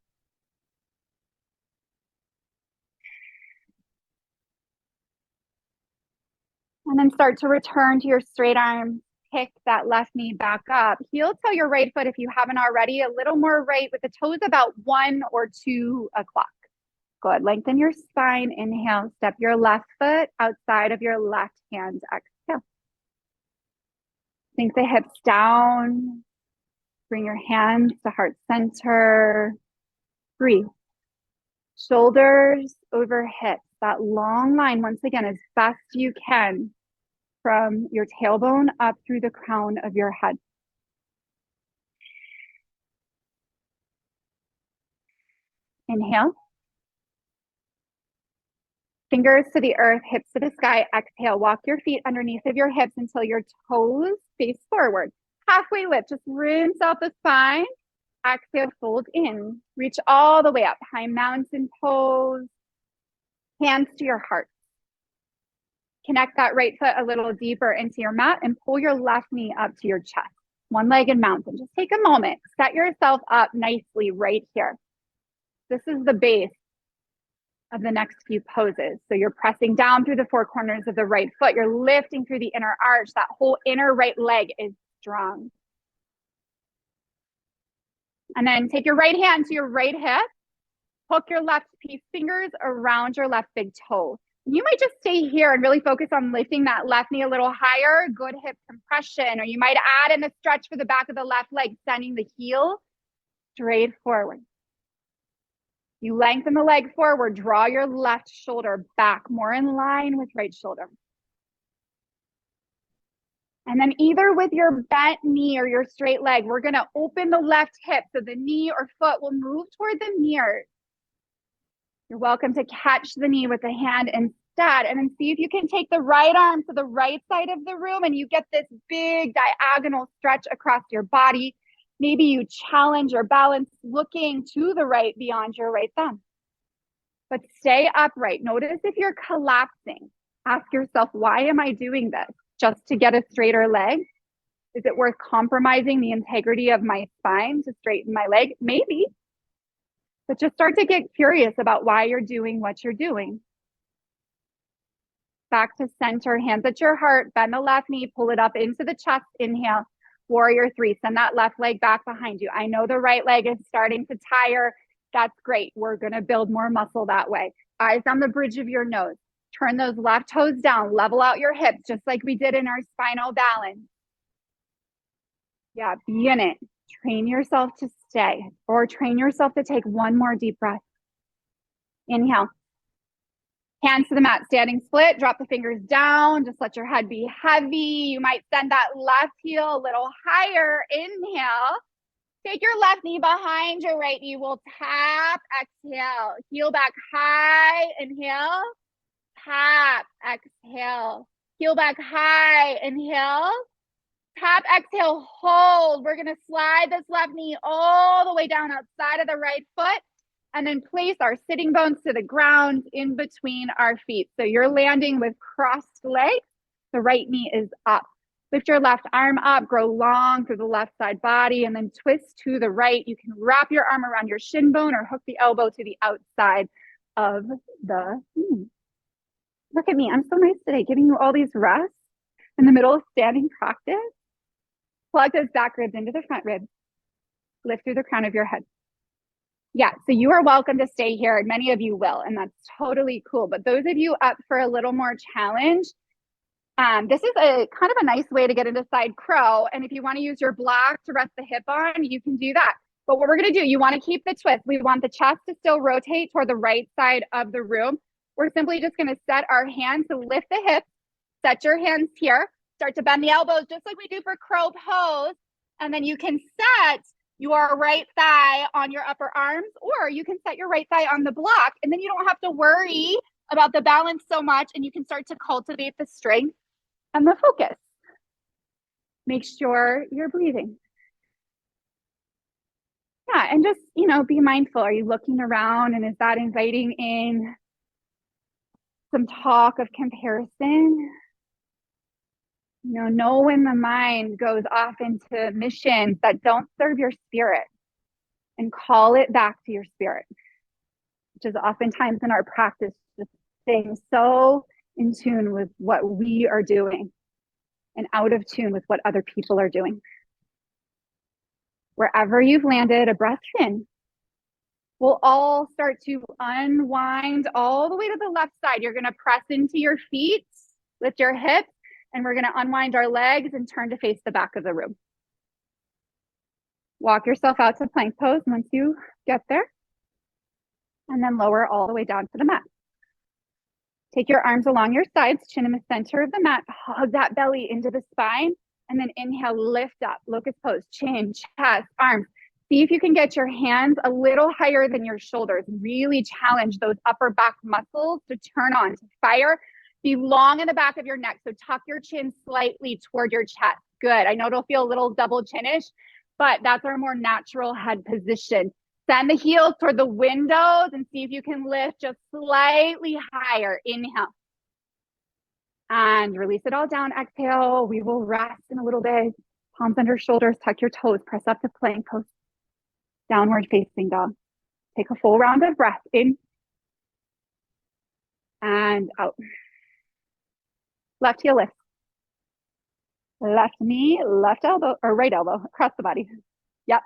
A: And then start to return to your straight arm. Pick that left knee back up. Heel toe your right foot if you haven't already. A little more right with the toes about 1 or 2 o'clock. Good. Lengthen your spine. Inhale. Step your left foot outside of your left hand. Exhale. Sink the hips down. Bring your hands to heart center. Breathe. Shoulders over hips. That long line, once again, as best you can from your tailbone up through the crown of your head. Inhale. Fingers to the earth, hips to the sky. Exhale. Walk your feet underneath of your hips until your toes face forward. Halfway lift. Just rinse out the spine. Exhale, fold in. Reach all the way up. High mountain pose. Hands to your heart. Connect that right foot a little deeper into your mat and pull your left knee up to your chest. One-legged mountain. Just take a moment. Set yourself up nicely right here. This is the base of the next few poses. So you're pressing down through the 4 corners of the right foot. You're lifting through the inner arch. That whole inner right leg is strong. And then take your right hand to your right hip. Hook your left fingers around your left big toe. You might just stay here and really focus on lifting that left knee a little higher. Good hip compression. Or you might add in a stretch for the back of the left leg, sending the heel straight forward. You lengthen the leg forward, draw your left shoulder back, more in line with right shoulder. And then either with your bent knee or your straight leg, we're gonna open the left hip so the knee or foot will move toward the mirror. You're welcome to catch the knee with the hand instead, and then see if you can take the right arm to the right side of the room and you get this big diagonal stretch across your body. Maybe you challenge your balance looking to the right beyond your right thumb. But stay upright. Notice if you're collapsing. Ask yourself, why am I doing this? Just to get a straighter leg? Is it worth compromising the integrity of my spine to straighten my leg? Maybe. But just start to get curious about why you're doing what you're doing. Back to center, hands at your heart, bend the left knee, pull it up into the chest, inhale. Warrior 3, send that left leg back behind you. I know the right leg is starting to tire. That's great. We're gonna build more muscle that way. Eyes on the bridge of your nose. Turn those left toes down, level out your hips, just like we did in our spinal balance. Yeah, be in it. Train yourself to stay, or train yourself to take one more deep breath. Inhale. Hands to the mat, standing split, drop the fingers down, just let your head be heavy. You might send that left heel a little higher. Inhale. Take your left knee behind your right knee. We'll tap, exhale. Heel back high, inhale. Tap, exhale. Heel back high, inhale. Tap, exhale, hold. We're gonna slide this left knee all the way down outside of the right foot. And then place our sitting bones to the ground in between our feet. So you're landing with crossed legs. The right knee is up. Lift your left arm up, grow long through the left side body, and then twist to the right. You can wrap your arm around your shin bone or hook the elbow to the outside of the knee. Look at me, I'm so nice today, giving you all these rests in the middle of standing practice. Plug those back ribs into the front ribs. Lift through the crown of your head. Yeah, so you are welcome to stay here, and many of you will, and that's totally cool. But those of you up for a little more challenge, this is a kind of a nice way to get into side crow. And if you want to use your block to rest the hip on, you can do that. But what we're going to do, you want to keep the twist. We want the chest to still rotate toward the right side of the room. We're simply just going to set our hands to lift the hips, set your hands here, start to bend the elbows just like we do for crow pose. And then you can set your right thigh on your upper arms, or you can set your right thigh on the block, and then you don't have to worry about the balance so much, and you can start to cultivate the strength and the focus. Make sure you're breathing. Yeah, and just, be mindful. Are you looking around and is that inviting in some talk of comparison? Know when the mind goes off into missions that don't serve your spirit and call it back to your spirit, which is oftentimes in our practice, just staying so in tune with what we are doing and out of tune with what other people are doing. Wherever you've landed, a breath in. We'll all start to unwind all the way to the left side. You're going to press into your feet, lift your hips, and we're going to unwind our legs and turn to face the back of the room. Walk yourself out to plank pose once you get there, and then lower all the way down to the mat. Take your arms along your sides, chin in the center of the mat, hug that belly into the spine, and then inhale, lift up, locust pose, chin, chest, arms. See if you can get your hands a little higher than your shoulders. Really challenge those upper back muscles to turn on, to fire. Be long in the back of your neck, so tuck your chin slightly toward your chest. Good. I know it'll feel a little double chinish, but that's our more natural head position. Send the heels toward the windows and see if you can lift just slightly higher. Inhale. And release it all down. Exhale. We will rest in a little bit. Palms under shoulders. Tuck your toes. Press up to plank pose. Downward facing dog. Take a full round of breath in and out. Left heel lift. Left knee, left elbow, or right elbow across the body. Yep.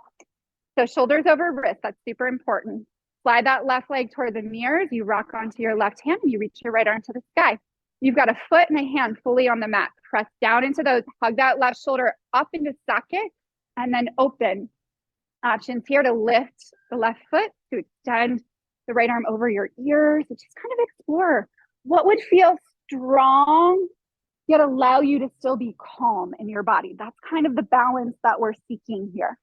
A: So shoulders over wrist. That's super important. Slide that left leg toward the mirrors. You rock onto your left hand. You reach your right arm to the sky. You've got a foot and a hand fully on the mat. Press down into those. Hug that left shoulder up into socket and then open. Options here to lift the left foot, to extend the right arm over your ears. So just kind of explore what would feel strong, yet allow you to still be calm in your body. That's kind of the balance that we're seeking here.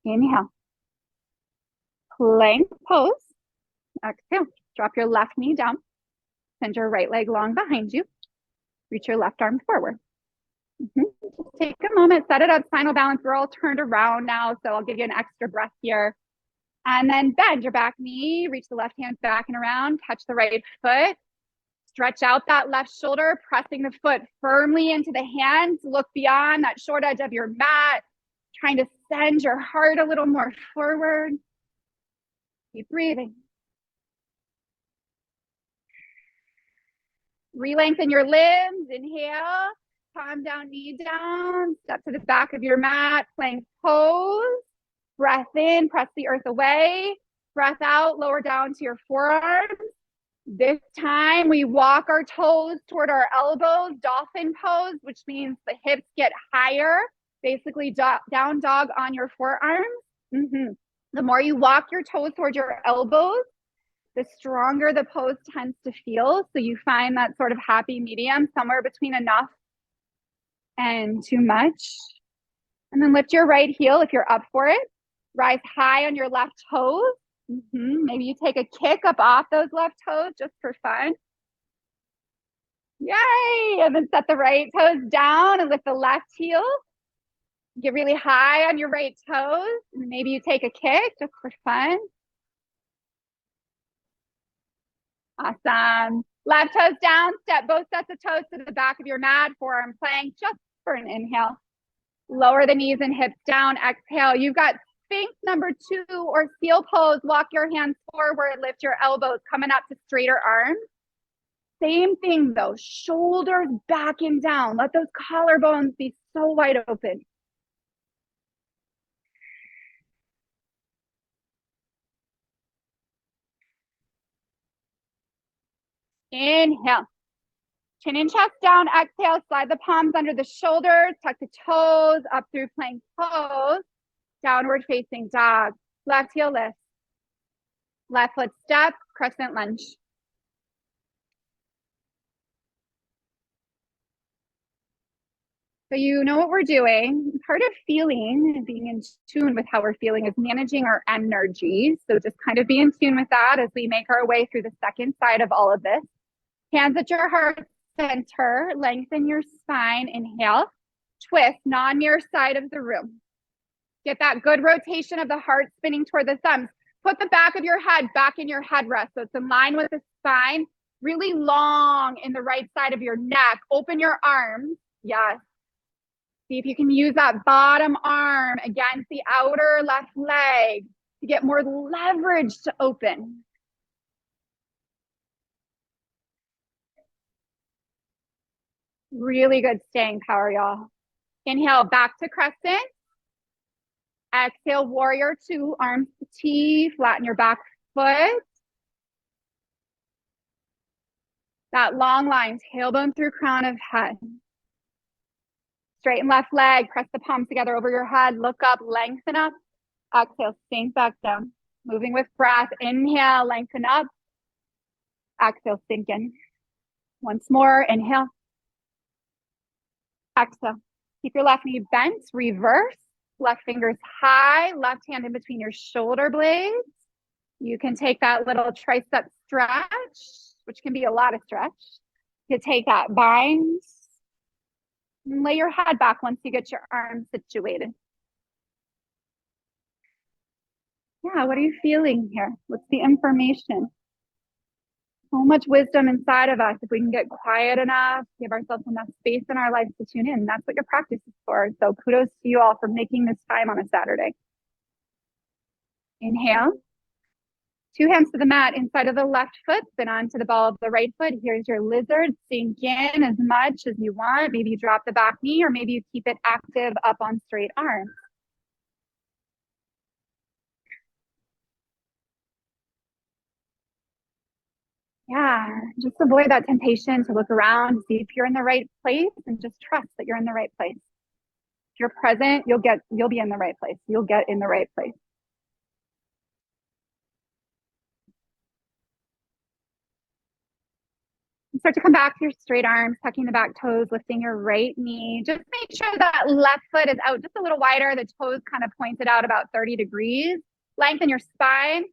A: Inhale. Plank pose. Exhale. Drop your left knee down. Send your right leg long behind you. Reach your left arm forward. Just take a moment, set it up, spinal balance. We're all turned around now, so I'll give you an extra breath here. And then bend your back knee, reach the left hand back and around, touch the right foot. Stretch out that left shoulder, pressing the foot firmly into the hands. Look beyond that short edge of your mat, trying to send your heart a little more forward. Keep breathing. Re-lengthen your limbs. Inhale. Palm down, knee down, step to the back of your mat, plank pose. Breath in, press the earth away. Breath out, lower down to your forearms. This time we walk our toes toward our elbows, dolphin pose, which means the hips get higher. Basically down dog on your forearms. The more you walk your toes toward your elbows, the stronger the pose tends to feel. So you find that sort of happy medium somewhere between enough and too much. And then lift your right heel if you're up for it. Rise high on your left toes. Maybe you take a kick up off those left toes just for fun. Yay! And then set the right toes down and lift the left heel. Get really high on your right toes. And maybe you take a kick just for fun. Awesome. Left toes down, step both sets of toes to the back of your mat, forearm plank, just for an inhale. Lower the knees and hips down, exhale. You've got Sphinx number 2 or seal pose. Walk your hands forward, lift your elbows, coming up to straighter arms. Same thing though, shoulders back and down. Let those collarbones be so wide open. Inhale. Chin and chest down, exhale, slide the palms under the shoulders, tuck the toes up through plank pose, downward facing dog, left heel lift, left foot step, crescent lunge. So you know what we're doing. Part of feeling and being in tune with how we're feeling is managing our energy. So just kind of be in tune with that as we make our way through the second side of all of this. Hands at your heart center, lengthen your spine, inhale. twist, non-mirror side of the room. Get that good rotation of the heart spinning toward the thumbs. Put the back of your head back in your headrest so it's in line with the spine. Really long in the right side of your neck. Open your arms. Yes. See if you can use that bottom arm against the outer left leg to get more leverage to open. Really good staying power, y'all. Inhale, back to crescent. Exhale, warrior two, arms to T, flatten your back foot. That long line, tailbone through crown of head. Straighten left leg, press the palms together over your head, look up, lengthen up. Exhale, sink back down. Moving with breath, inhale, lengthen up. Exhale, sink in. Once more, inhale. Exhale. Keep your left knee bent, reverse. Left fingers high, left hand in between your shoulder blades. You can take that little tricep stretch, which can be a lot of stretch. You take that bind. And lay your head back once you get your arms situated. Yeah, what are you feeling here? What's the information? So much wisdom inside of us if we can get quiet enough, give ourselves enough space in our lives to tune in. That's what your practice is for. So kudos to you all for making this time on a Saturday. Inhale. Two hands to the mat inside of the left foot, then onto the ball of the right foot. Here's your lizard. Sink in as much as you want. Maybe you drop the back knee or maybe you keep it active up on straight arms. Yeah, just avoid that temptation to look around, see if you're in the right place, and just trust that you're in the right place. If you're present, you'll be in the right place. You'll get in the right place. Start to come back to your straight arms, tucking the back toes, lifting your right knee. Just make sure that left foot is out just a little wider. The toes kind of pointed out about 30 degrees. Lengthen your spine.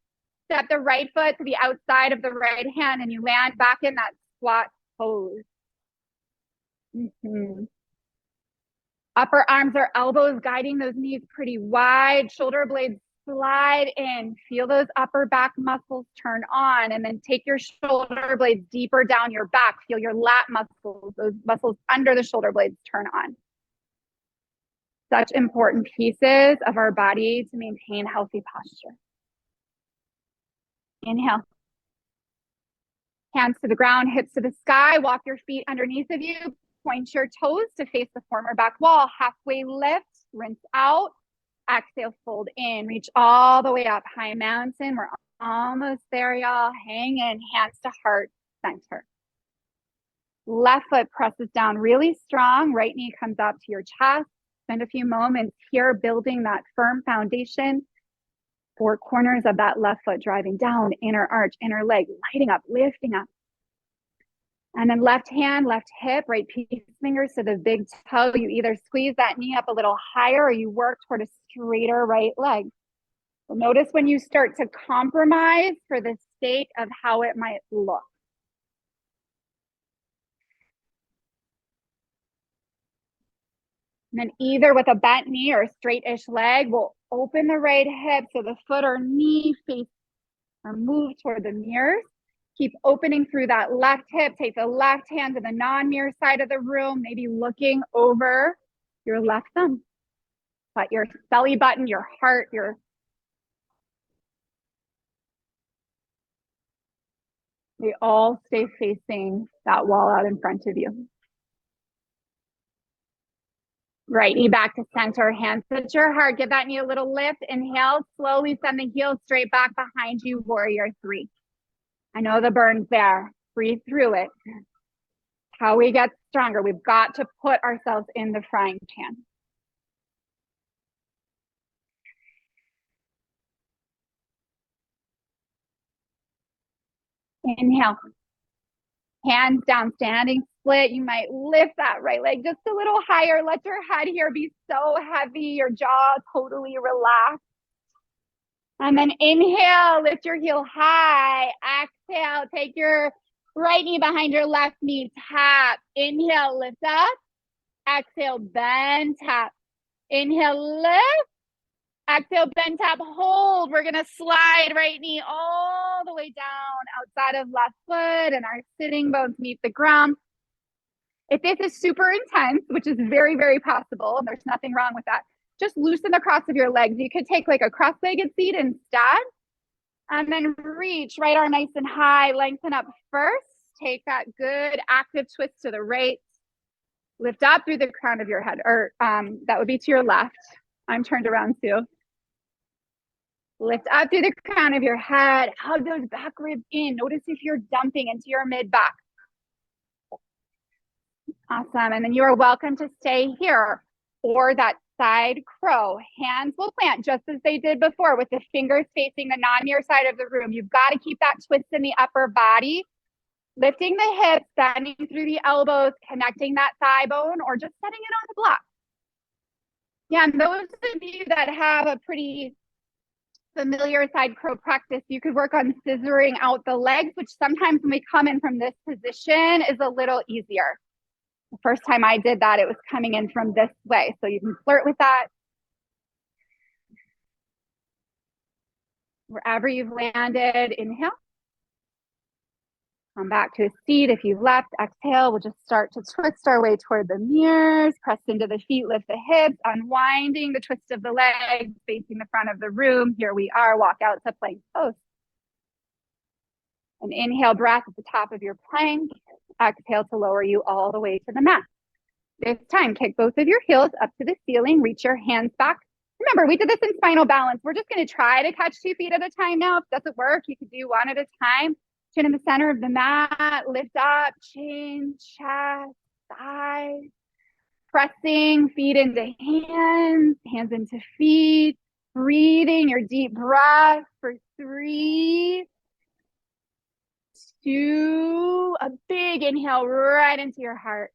A: Step the right foot to the outside of the right hand and you land back in that squat pose. Upper arms or elbows guiding those knees pretty wide. Shoulder blades slide in. Feel those upper back muscles turn on and then take your shoulder blades deeper down your back. Feel your lat muscles, those muscles under the shoulder blades turn on. Such important pieces of our body to maintain healthy posture. Inhale. Hands to the ground, hips to the sky. Walk your feet underneath of you. Point your toes to face the former back wall. Halfway lift, rinse out. Exhale, fold in. Reach all the way up. High mountain. We're almost there, y'all. Hang in. Hands to heart center. Left foot presses down really strong. Right knee comes up to your chest. Spend a few moments here building that firm foundation. Four corners of that left foot driving down, inner arch, inner leg, lighting up, lifting up. And then left hand, left hip, right peace fingers to the big toe. You either squeeze that knee up a little higher or you work toward a straighter right leg. So notice when you start to compromise for the sake of how it might look. And then either with a bent knee or a straight-ish leg, we'll open the right hip so the foot or knee face or move toward the mirrors. Keep opening through that left hip. Take the left hand to the non-mirror side of the room, maybe looking over your left thumb. But your belly button, your heart, they all stay facing that wall out in front of you. Right knee back to center, hands at your heart. Give that knee a little lift. Inhale, slowly send the heels straight back behind you, warrior three. I know the burn's there. Breathe through it. How we get stronger. We've got to put ourselves in the frying pan. Inhale. Hands down, standing split. You might lift that right leg just a little higher. Let your head here be so heavy, your jaw totally relaxed. And then inhale, lift your heel high. Exhale, take your right knee behind your left knee, tap. Inhale, lift up. Exhale, bend, tap. Inhale, lift. Exhale, bend, tap, hold. We're going to slide right knee all the way down outside of left foot and our sitting bones meet the ground. If this is super intense, which is very, very possible, and there's nothing wrong with that, just loosen the cross of your legs. You could take like a cross-legged seat instead, and then reach right arm nice and high, lengthen up first. Take that good active twist to the right. Lift up through the crown of your head, or that would be to your left. I'm turned around too. Lift up through the crown of your head. Hug those back ribs in. Notice if you're dumping into your mid-back. Awesome. And then you are welcome to stay here or that side crow. Hands will plant just as they did before with the fingers facing the non-mirror side of the room. You've got to keep that twist in the upper body. Lifting the hips, bending through the elbows, connecting that thigh bone, or just setting it on the block. Yeah, and those of you that have a pretty familiar side crow practice, you could work on scissoring out the legs, which sometimes when we come in from this position is a little easier. The first time I did that, it was coming in from this way. So you can flirt with that. Wherever you've landed, inhale. Come back to a seat. If you've left, exhale. We'll just start to twist our way toward the mirrors. Press into the feet, lift the hips, unwinding the twist of the legs, facing the front of the room. Here we are. Walk out to plank pose. An inhale breath at the top of your plank. Exhale to lower you all the way to the mat. This time, kick both of your heels up to the ceiling. Reach your hands back. Remember, we did this in spinal balance. We're just going to try to catch 2 feet at a time now. If it doesn't work, you could do one at a time. Chin in the center of the mat, lift up, chin, chest, thighs. Pressing feet into hands, hands into feet. Breathing your deep breath for 3, 2, a big inhale right into your heart.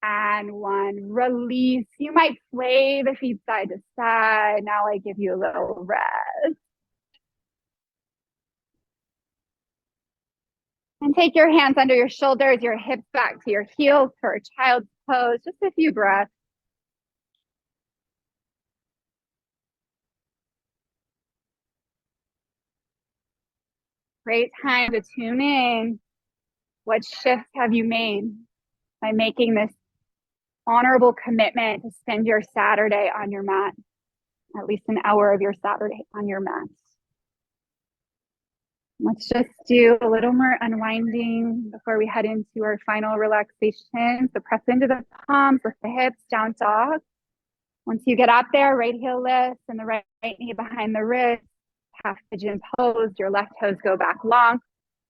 A: And 1, release. You might sway the feet side to side. Now I give you a little rest. And take your hands under your shoulders, your hips back to your heels for a child's pose. Just a few breaths. Great time to tune in. What shifts have you made by making this honorable commitment to spend your Saturday on your mat? At least an hour of your Saturday on your mat. Let's just do a little more unwinding before we head into our final relaxation. So press into the palms, lift the hips, down dog. Once you get up there, right heel lifts and the right knee behind the wrist, half pigeon pose, your left toes go back long.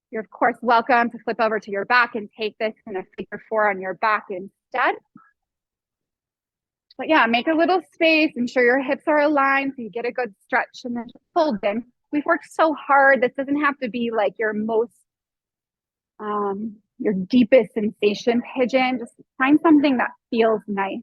A: You're of course welcome to flip over to your back and take this in a figure 4 on your back instead. But yeah, make a little space, ensure your hips are aligned so you get a good stretch and then just fold in. We've worked so hard. This doesn't have to be like your most, your deepest sensation pigeon. Just find something that feels nice.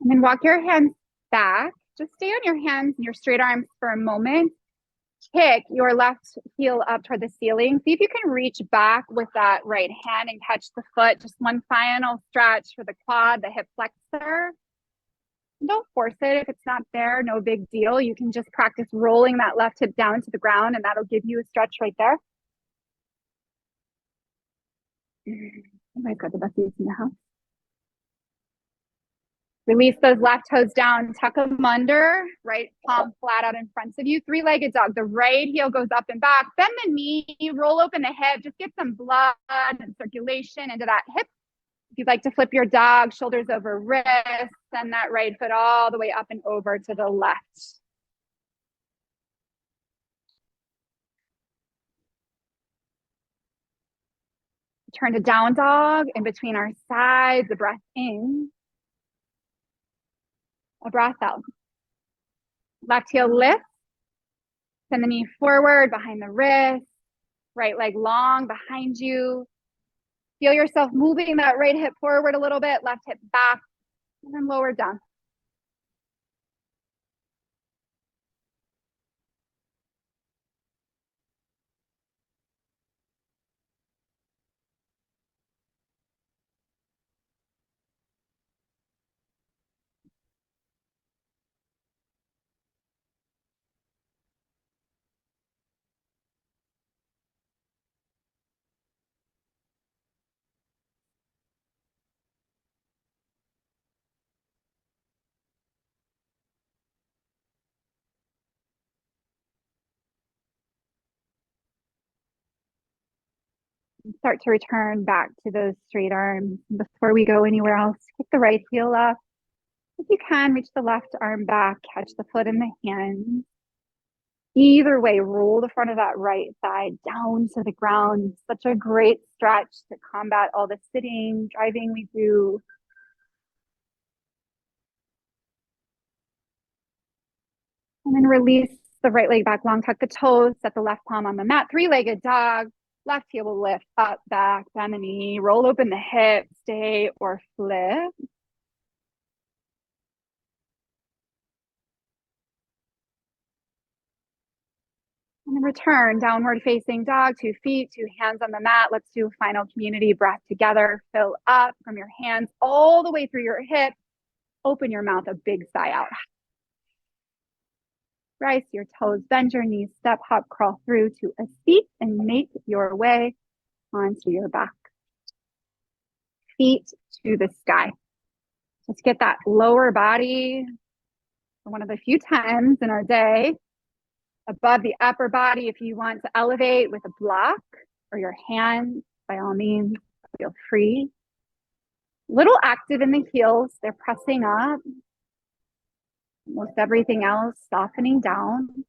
A: And then walk your hands back. Just stay on your hands and your straight arms for a moment. Kick your left heel up toward the ceiling. See if you can reach back with that right hand and catch the foot. Just one final stretch for the quad, the hip flexor. Don't force it. If it's not there, no big deal. You can just practice rolling that left hip down to the ground and that'll give you a stretch right there. I've got the best views in the house. Release those left toes down, tuck them under, right palm flat out in front of you. 3-legged dog. The right heel goes up and back. Bend the knee, roll open the hip. Just get some blood and circulation into that hip. If you'd like to flip your dog, shoulders over wrist, send that right foot all the way up and over to the left. Turn to down dog in between our sides, a breath in, a breath out. Left heel lift, send the knee forward behind the wrist, right leg long behind you. Feel yourself moving that right hip forward a little bit, left hip back, and then lower down. Start to return back to those straight arms. Before we go anywhere else, kick the right heel up. If you can, reach the left arm back, catch the foot in the hand. Either way, roll the front of that right thigh down to the ground. Such a great stretch to combat all the sitting, driving we do. And then release the right leg back long, tuck the toes, set the left palm on the mat, three-legged dog. Left heel will lift up, back, bend the knee, roll open the hip, stay or flip. And then return, downward facing dog, 2 feet, 2 hands on the mat. Let's do a final community breath together. Fill up from your hands all the way through your hip. Open your mouth, a big sigh out. Rise your toes, bend your knees, step, hop, crawl through to a seat and make your way onto your back. Feet to the sky. Let's get that lower body for one of the few times in our day above the upper body. If you want to elevate with a block or your hands, by all means, feel free. Little active in the heels, they're pressing up. Most everything else softening down.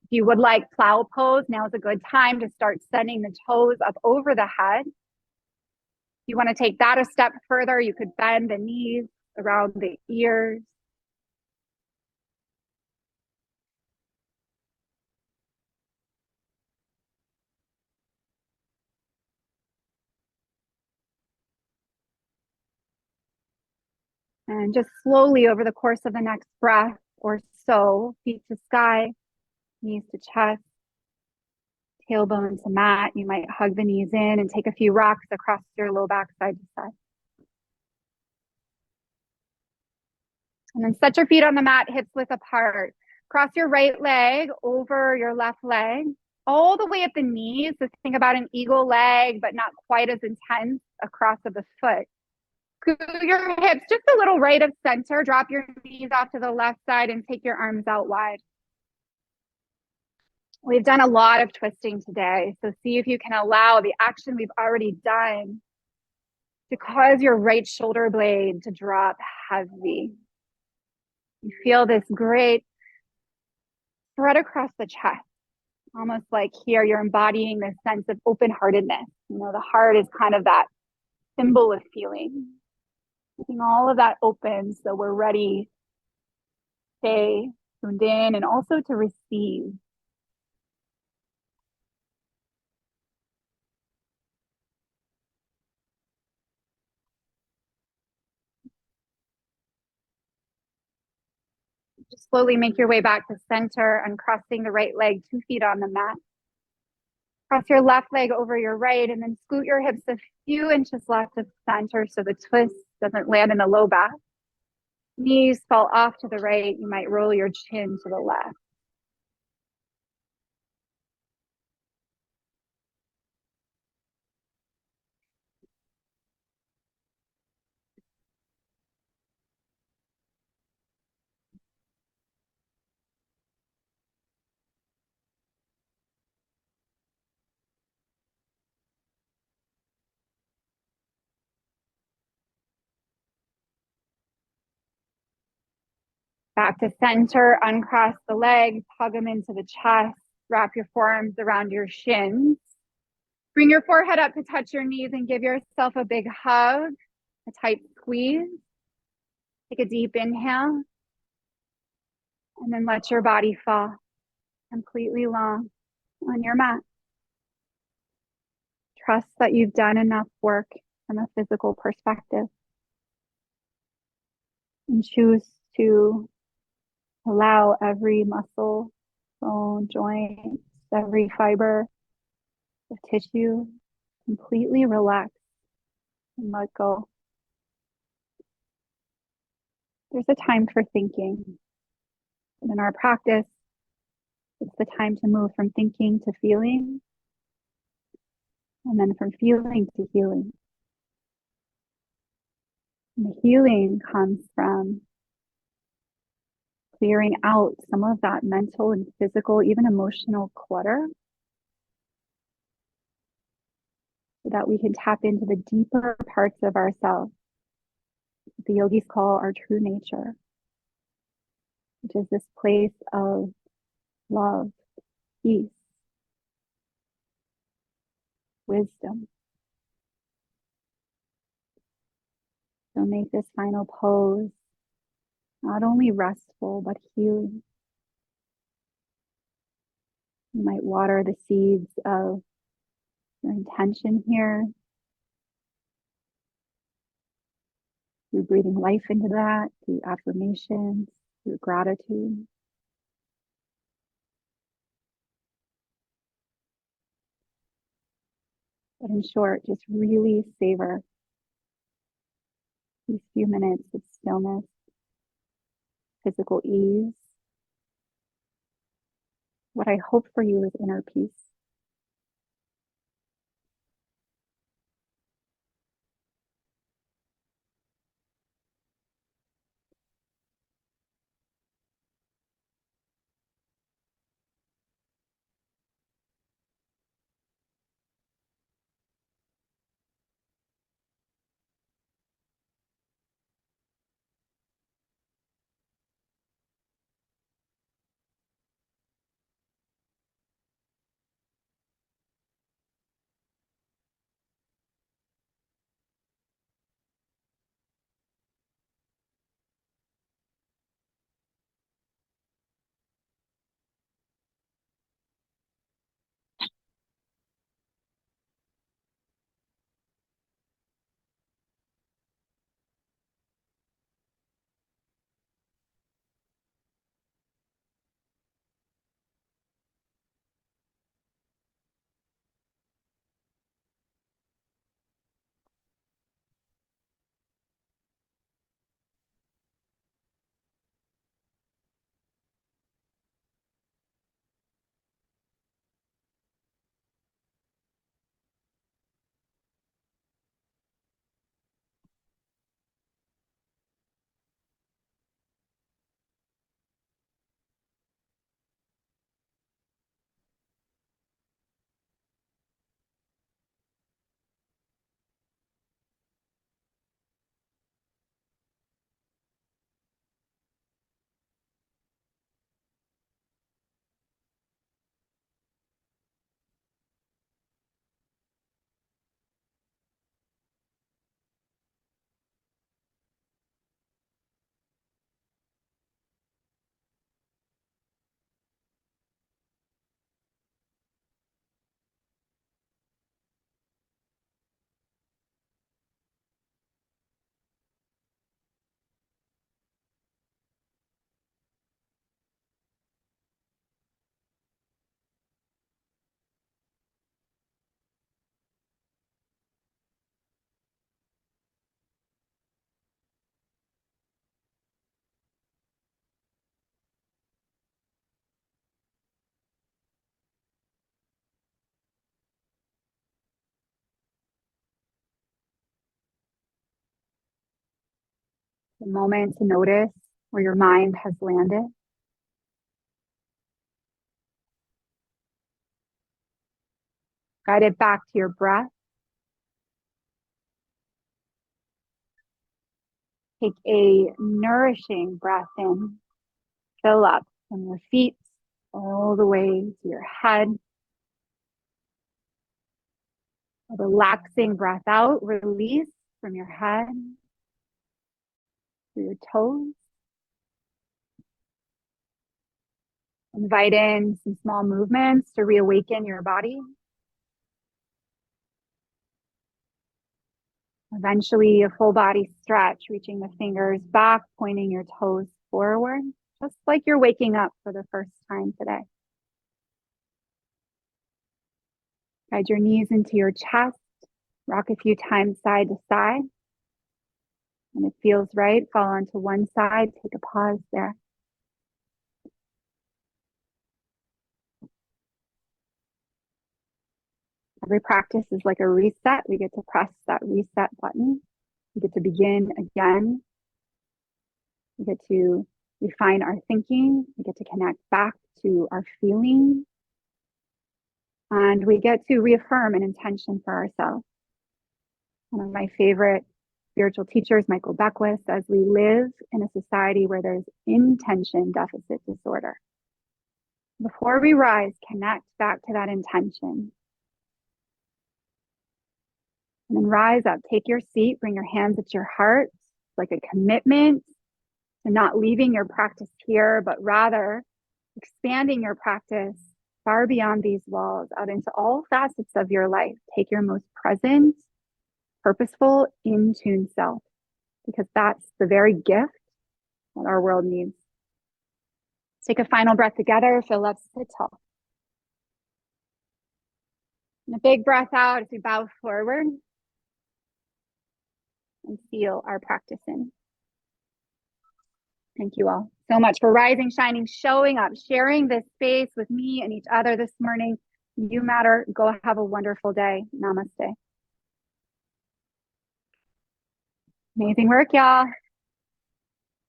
A: If you would like plow pose, now is a good time to start sending the toes up over the head. If you want to take that a step further, you could bend the knees around the ears. And just slowly over the course of the next breath or so, feet to sky, knees to chest, tailbone to mat. You might hug the knees in and take a few rocks across your low back side to side. And then set your feet on the mat, hips width apart. Cross your right leg over your left leg, all the way at the knees. So think about an eagle leg, but not quite as intense across of the foot. Scoot your hips just a little right of center. Drop your knees off to the left side and take your arms out wide. We've done a lot of twisting today, so see if you can allow the action we've already done to cause your right shoulder blade to drop heavy. You feel this great spread across the chest, almost like here you're embodying this sense of open-heartedness. You know, the heart is kind of that symbol of feeling. Keeping all of that open so we're ready to stay tuned in and also to receive. Just slowly make your way back to center, uncrossing the right leg, 2 feet on the mat. Cross your left leg over your right and then scoot your hips a few inches left of center so the twist doesn't land in the low back. Knees fall off to the right. You might roll your chin to the left. Back to center, uncross the legs, hug them into the chest, wrap your forearms around your shins. Bring your forehead up to touch your knees and give yourself a big hug, a tight squeeze. Take a deep inhale, and then let your body fall completely long on your mat. Trust that you've done enough work from a physical perspective, and choose to allow every muscle, bone, joint, every fiber of tissue completely relax and let go. There's a time for thinking. And in our practice, it's the time to move from thinking to feeling, and then from feeling to healing. And the healing comes from clearing out some of that mental and physical, even emotional clutter, so that we can tap into the deeper parts of ourselves, the yogis call our true nature, which is this place of love, peace, wisdom. So make this final pose not only restful, but healing. You might water the seeds of your intention here through breathing life into that, through affirmations, through gratitude. But in short, just really savor these few minutes of stillness, physical ease. What I hope for you is inner peace. The moment to notice where your mind has landed. Guide it back to your breath. Take a nourishing breath in fill up from your feet all the way to your head. A relaxing breath out, release from your head to your toes. Invite in some small movements to reawaken your body. Eventually, a full body stretch, reaching the fingers back, pointing your toes forward, just like you're waking up for the first time today. Guide your knees into your chest, rock a few times side to side. When it feels right, fall onto one side, take a pause there. Every practice is like a reset. We get to press that reset button. We get to begin again. We get to refine our thinking. We get to connect back to our feeling. And we get to reaffirm an intention for ourselves. One of my favorite spiritual teachers, Michael Beckwith, says we live in a society where there's intention deficit disorder. Before we rise, connect back to that intention. And then rise up, take your seat, bring your hands at your heart, like a commitment to not leaving your practice here, but rather expanding your practice far beyond these walls out into all facets of your life. Take your most present, purposeful, in-tune self, because that's the very gift that our world needs. Take a final breath together, fill up, sit tall. And a big breath out as we bow forward and seal our practice in. Thank you all so much for rising, shining, showing up, sharing this space with me and each other this morning. You matter. Go have a wonderful day. Namaste. Amazing work, y'all.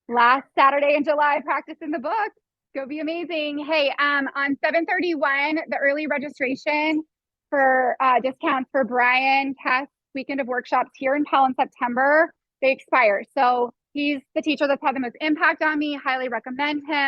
A: Last Saturday in July, practice in the book. Go be amazing. Hey, on 7/31, the early registration for discounts for Brian Kest's weekend of workshops here in Pell in September, they expire. So he's the teacher that's had the most impact on me. Highly recommend him.